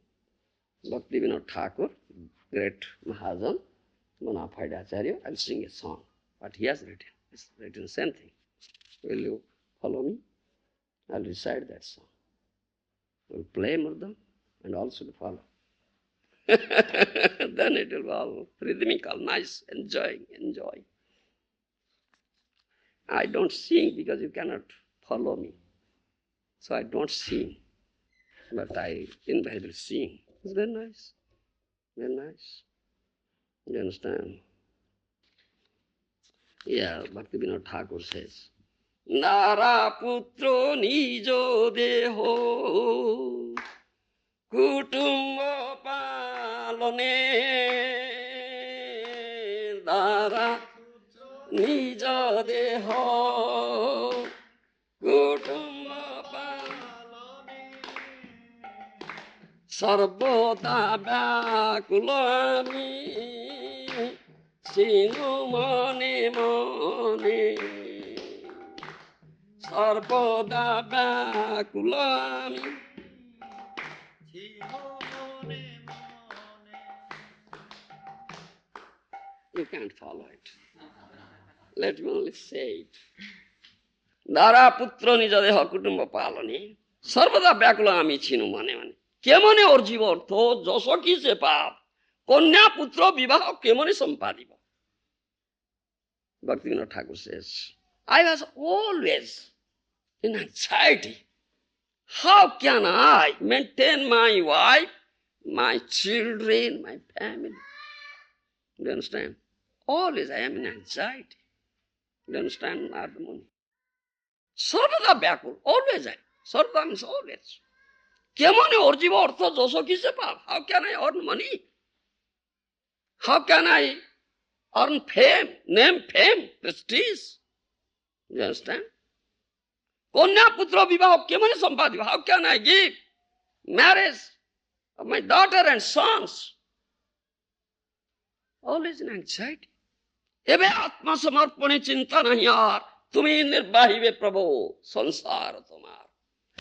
Bhakti Vinod Thakur, great Mahajan, bona fide Acharya, I'll sing a song. What he has written. It's written the same thing. Will you follow me? I'll recite that song. I'll play Murdam and also to follow. Then it will be all rhythmical, nice, enjoy. I don't sing because you cannot follow me. So I don't sing. But I invariably sing. It's very nice. Very nice. You understand? Yeah, Bhakti Vinod Thakur says, Nara putro nijo deho kutumba palone Nara nijo deho kutumba palone Sarvada vyakulami Sinu mani mani Sarvada vyakulami You can't follow it. Let me only say it. धारा पुत्र निज देह कुटुम्ब पालने सर्वदा व्याकुल आमी छिनु मने मने केमने ओर जीव अर्थ जसो कि से पाप कन्या पुत्र विवाह केमने सम्पादिब Bhaktivinoda Thakur says, I was always in anxiety. How can I maintain my wife, my children, my family? Do you understand? Always I am in anxiety. Do you understand, Narada Muni? Sarvada vyakul, always I. Sarvada means always. Kemane orjiva artha jaso kise paap? How can I earn money? How can I earn fame, name, fame, prestige? Do you understand? Kanya putra vivaha kemane sampadiva? How can I give marriage of my daughter and sons? Always in anxiety. Ebe atma samarpane chinta nahi yaar. Tumi nirbahive prabhu sansar tomar.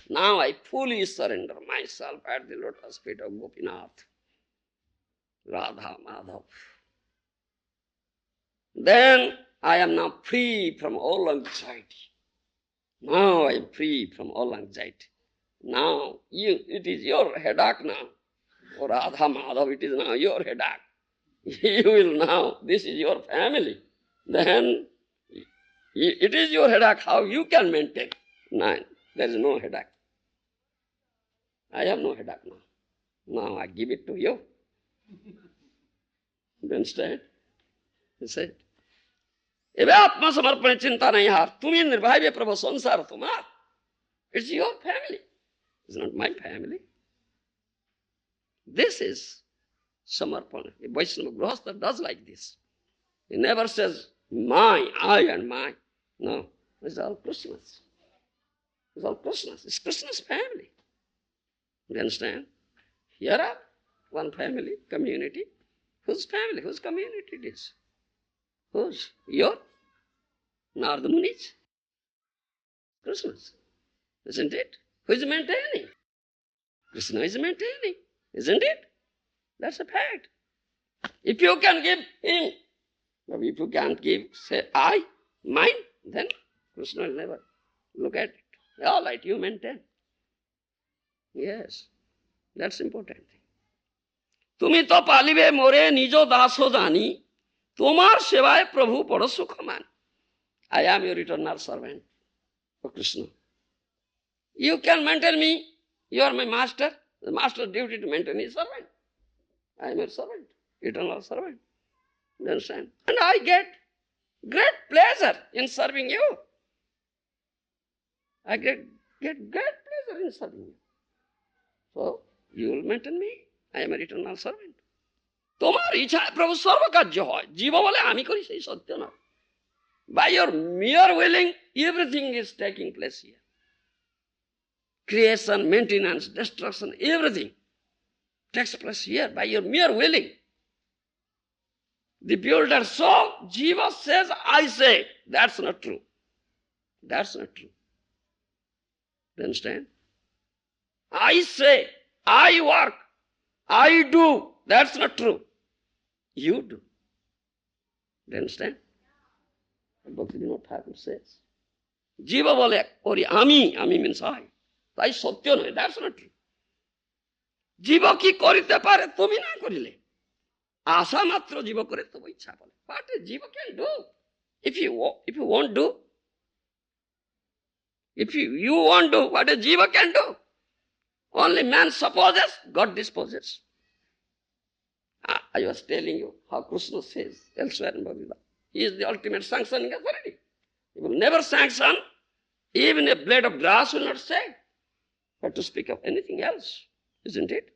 Now I fully surrender myself at the lotus feet of Gopinath, Radha, Madhav. Then I am now free from all anxiety. Now I am free from all anxiety. Now it is your headache now. Oh Radha, Madhav, it is now your headache. You will now, this is your family. Then it is your headache how you can maintain. No, there is no headache. I have no headache now. Now I give it to you. You understand? He said, Ebe atma samarpane chinta nahi har. Tumi nirbhaive prabhu sansar tumar. It's your family. It's not my family. This is samarpana. A Vaishnava Grihastha does like this. He never says, my, I and my. No, it's all Krishna's. It's all Krishna's. It's Krishna's family. You understand? Here are one family, community. Whose family, whose community it is? Whose? Your? Narada Muni's? Krishna's. Isn't it? Who is maintaining? Krishna is maintaining. Isn't it? That's a fact. If you can give him, but if you can't give, say, I, mine, then Krishna will never look at it. All right, you maintain. Yes, that's important. তুমি তো পালিবে মোরে নিজ দাস জানি তোমার সেবায় প্রভু বড় সুখমান I am your eternal servant, O Krishna. You can maintain me. You are my master. The master's duty to maintain his servant. I am your servant, eternal servant. You understand? And I get great pleasure in serving you. I get great pleasure in serving you. So, you will maintain me. I am an eternal servant. তোমার ইচ্ছায় প্রভু সর্বকার্য হয় জীব বলে আমি করি সেই সত্য না By your mere willing, everything is taking place here. Creation, maintenance, destruction, everything takes place here by your mere willing. The builder saw, Jiva says, I say. That's not true. That's not true. You understand? I say, I work, I do. That's not true. You do. You understand? Bhaktivinoda Thakur says, Jiva bole kori ami means I. তাই সত্য নয়, that's not true. জীব কি করিতে পারে তুমি না করিলে আশা মাত্র জীব করে তব ইচ্ছা বলে what a jiva can do if you won't do if you won't do what a jiva can do only man supposes God disposes. I was telling you how Krishna says elsewhere in Bhagavad. He is the ultimate sanctioning authority. He will never sanction, even a blade of grass will not say. But to speak of anything else, isn't it?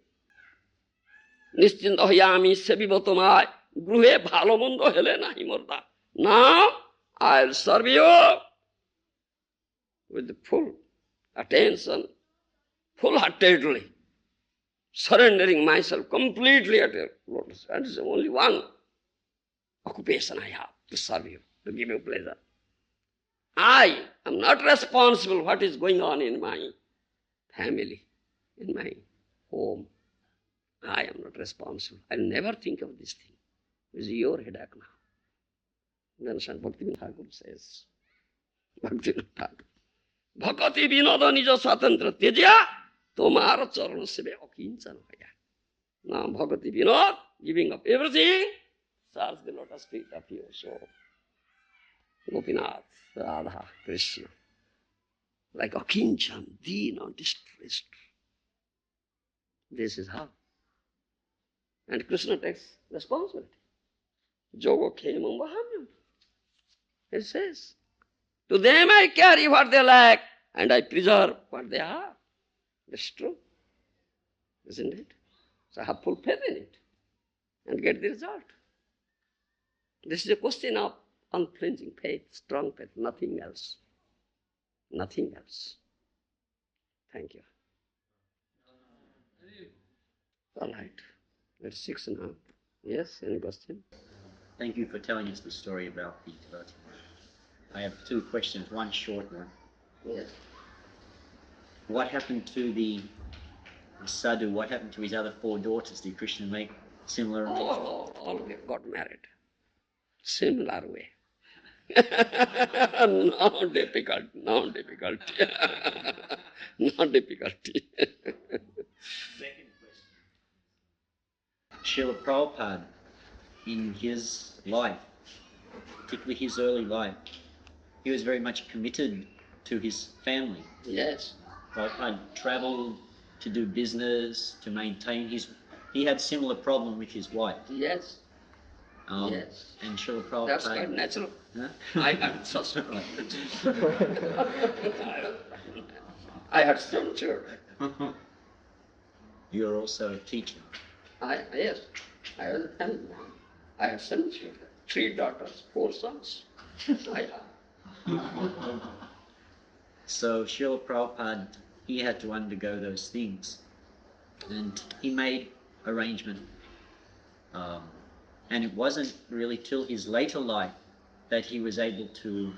Nischinta hoyami sebibo tomai gruhe bhalo mondo hele nahi morda. Now I will serve you with the full attention, full-heartedly, surrendering myself completely at your lotus. That is the only one occupation I have, to serve you, to give you pleasure. I am not responsible what is going on in my family, in my home. I am not responsible. I will never think of this thing. It is your headache now. You understand? Bhaktivinoda Thakur says. Bhaktivinoda Thakur. Bhakati vinada nija swatantra tejya tomara charana seve akinchana hoya. Now Bhakati vinod, giving up everything, serves the lotus feet of your soul. Gopinath, Radha, Krishna. Like Akinchan, Dina, distressed. This is how. And Krishna takes responsibility. Jogo came on Bahamyam. It says, to them I carry what they lack and I preserve what they have. That's true. Isn't it? So have full faith in it and get the result. This is a question of unflinching faith, strong faith, nothing else. Nothing else. Thank you. All right. It's 6 now. Yes, any question? Thank you for telling us the story about the devotee. I have 2 questions, one short one. Yes. What happened to the sadhu? What happened to his other 4 daughters? Did Krishna make similar arrangements? All got married. Similar way. No difficult. No difficulty. No difficulty. Second question. Srila Prabhupada, in his life, particularly his early life, he was very much committed to his family. Yes. Prabhupada travelled to do business, to maintain his... He had similar problem with his wife. Yes. Yes. And Srila Prabhupada... That's quite natural. Huh? I'm so sorry. I had some children. You're also a teacher. Yes. I was a family man. I have 7 children. 3 daughters, 4 sons. I have. So Srila Prabhupada, he had to undergo those things. And he made arrangement. And it wasn't really till his later life that he was able to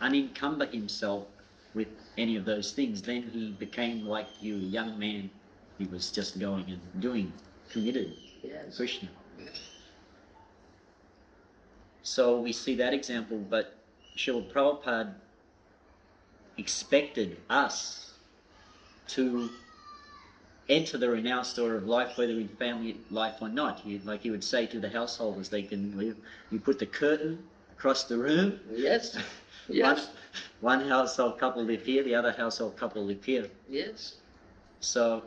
unencumber himself with any of those things. Then he became like you, a young man. He was just going and doing, committed to Krishna. So we see that example, but Srila Prabhupada expected us to enter the renounced order of life, whether in family life or not. He would say to the householders, they can live. You put the curtain across the room. Yes. Yes. One household couple live here, the other household couple live here. Yes. So,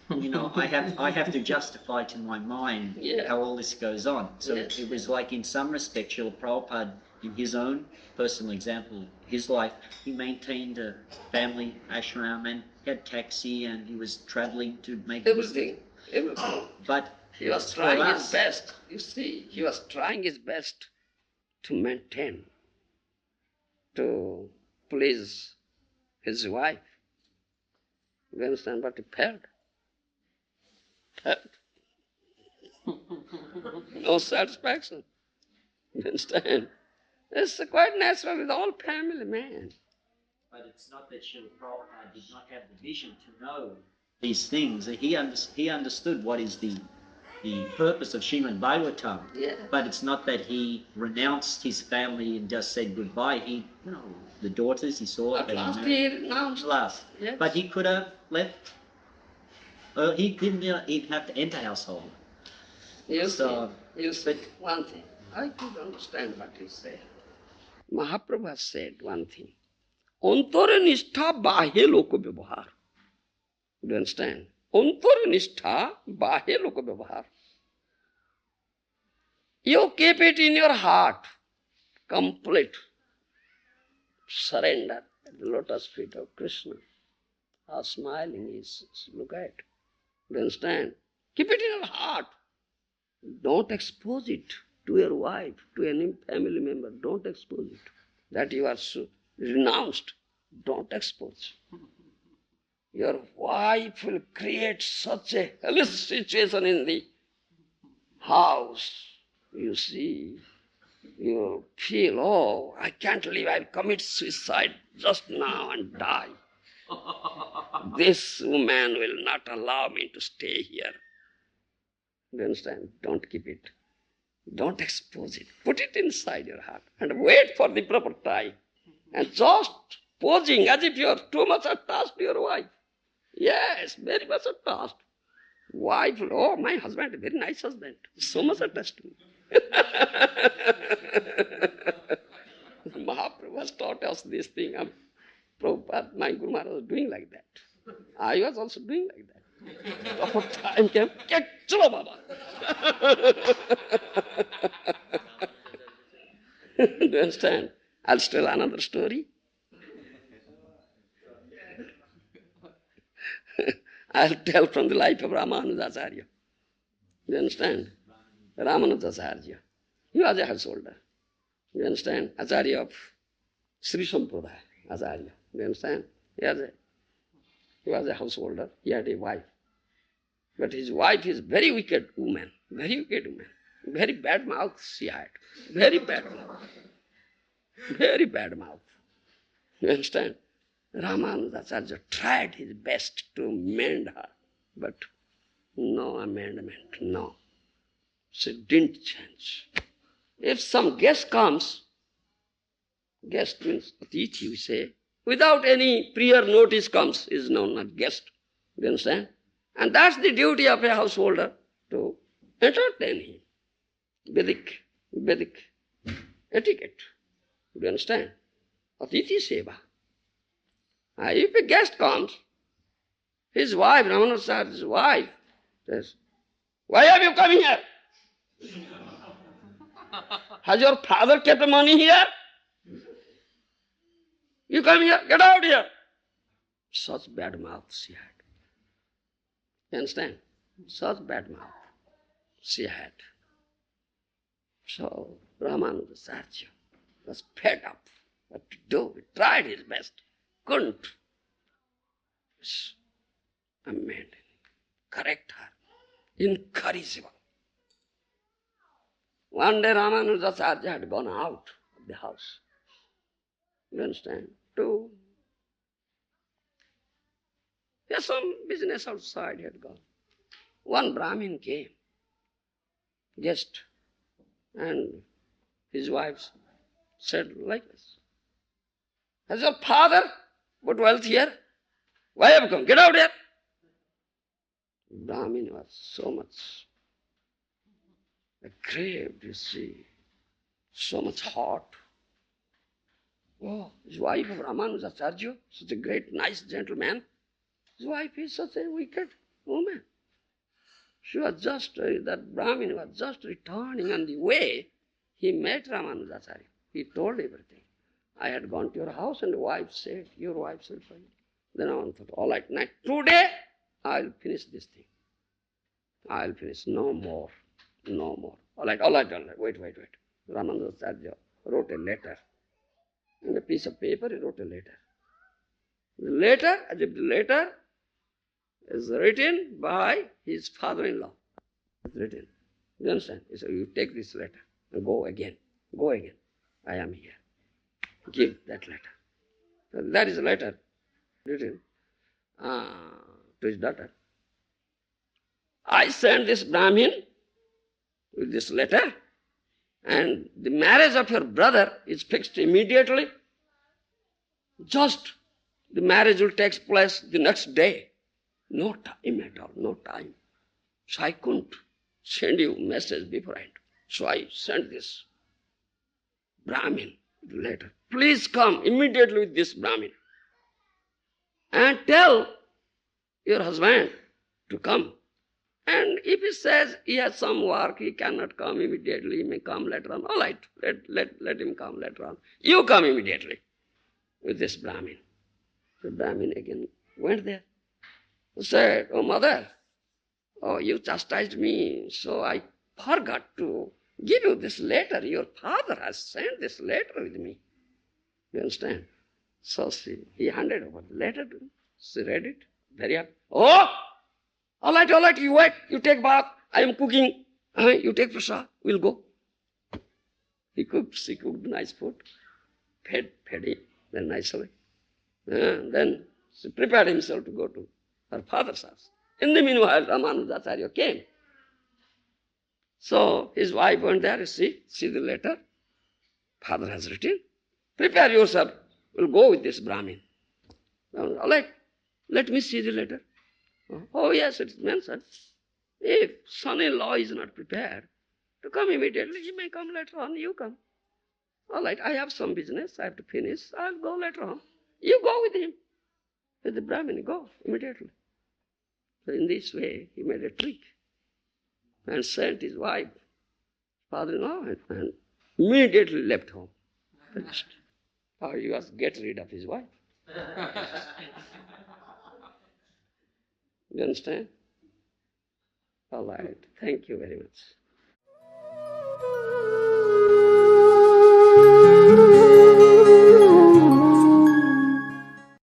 I have to justify to my mind how all this goes on. So it was like, in some respect, Srila Prabhupada, in his own personal example, his life, he maintained a family ashram and he had taxi and he was traveling to make Everything. But he was trying his best. You see, he was trying his best to maintain, to please his wife. You understand? But he failed. No satisfaction. You understand? It's quite natural with all family, man. But it's not that Srila Prabhupada did not have the vision to know these things. He understood what is the purpose of Srimad Bhagavatam. Yeah. But it's not that he renounced his family and just said goodbye. The daughters he saw. At last he renounced. Yes. But he could have left. He didn't even have to enter household. You see one thing. I could understand what you say. Mahaprabhu has said one thing. Antara nishtha bahya loko vyavahar. Do you understand? Antara nishtha bahya loko vyavahar. You keep it in your heart. Complete surrender at the lotus feet of Krishna. How smiling he is. Look at it. Do you understand? Keep it in your heart. Don't expose it to your wife, to any family member. Don't expose it. That you are so renounced. Don't expose. Your wife will create such a hellish situation in the house. You see, you feel, oh, I can't live. I'll commit suicide just now and die. This woman will not allow me to stay here. Do you understand? Don't keep it. Don't expose it. Put it inside your heart and wait for the proper time. And just posing as if you are too much attached to your wife. Yes, very much attached. Wife, oh, my husband, very nice husband. So much attached to me. Mahaprabhu has taught us this thing. Prabhupada, my Guru Maharaj was doing like that. I was also doing like that. Our time came, chalo Baba. Do you understand? I'll tell another story. I'll tell from the life of Ramanujacharya. You understand? Ramanujacharya. He was a householder. You understand? Acharya of Sri Sampradaya. Acharya. You understand? He was a householder. He had a wife. But his wife is very wicked woman. Very wicked woman. Very bad mouth she had. Very bad mouth. Very bad mouth. You understand? Ramanujacharya tried his best to mend her. But no amendment. No. She didn't change. If some guest comes, guest means atithi, we say, without any prior notice comes, is known as guest. You understand? And that's the duty of a householder, to entertain him. Vedic etiquette. You understand? Atithi seva. If a guest comes, his wife, Ramanujacharya's wife, says, why have you come here? Has your father kept money here? You come here, get out here. Such bad mouth she had. You understand? Such bad mouth she had. So Ramanujacharya was fed up. What to do? He tried his best. Couldn't. Amend, correct her. Incorrigible. One day Ramanujacharya had gone out of the house. You understand? Yes, some business outside he had gone. One Brahmin came, guest, and his wife said like this, has your father put wealth here? Why have you come? Get out here! Brahmin was so much aggrieved, you see, so much hot. Oh, his wife of Ramanujacharya, such a great, nice gentleman. His wife is such a wicked woman. She was just, that Brahmin was just returning on the way. He met Ramanujacharya. He told everything. I had gone to your house and the wife said, your wife said for you. Then I thought, all right, now today I'll finish this thing. I'll finish, no more, no more. All right, wait. Ramanujacharya wrote a letter. In a piece of paper, he wrote a letter. The letter, as if the letter is written by his father-in-law. It's written. You understand? He said, you take this letter and go again. I am here. Give that letter. So that is a letter written to his daughter. I sent this Brahmin with this letter, and the marriage of your brother is fixed immediately. Just the marriage will take place the next day. No time at all, no time. So I couldn't send you message beforehand. So I sent this Brahmin letter. Please come immediately with this Brahmin and tell your husband to come. And if he says he has some work, he cannot come immediately, he may come later on. All right, let him come later on. You come immediately with this Brahmin. The Brahmin again went there. He said, oh mother, you chastised me, so I forgot to give you this letter. Your father has sent this letter with me. You understand? So he handed over the letter to her. She read it, very happy. Oh! All right, you wait, you take bath, I am cooking, you take prasad, we'll go. She cooked nice food, fed him very nicely. Then she prepared himself to go to her father's house. In the meanwhile, Ramanujacharya came. So his wife went there, see the letter. Father has written, prepare yourself will go with this Brahmin. All right, let me see the letter. Oh yes, it's mentioned. If son-in-law is not prepared to come immediately, he may come later on, you come. All right, I have some business, I have to finish, I'll go later on. You go with him. With the Brahmin, go immediately. So in this way, he made a trick and sent his wife, father-in-law, and immediately left home. Finished. Or he was get rid of his wife. You understand? All right. Thank you very much.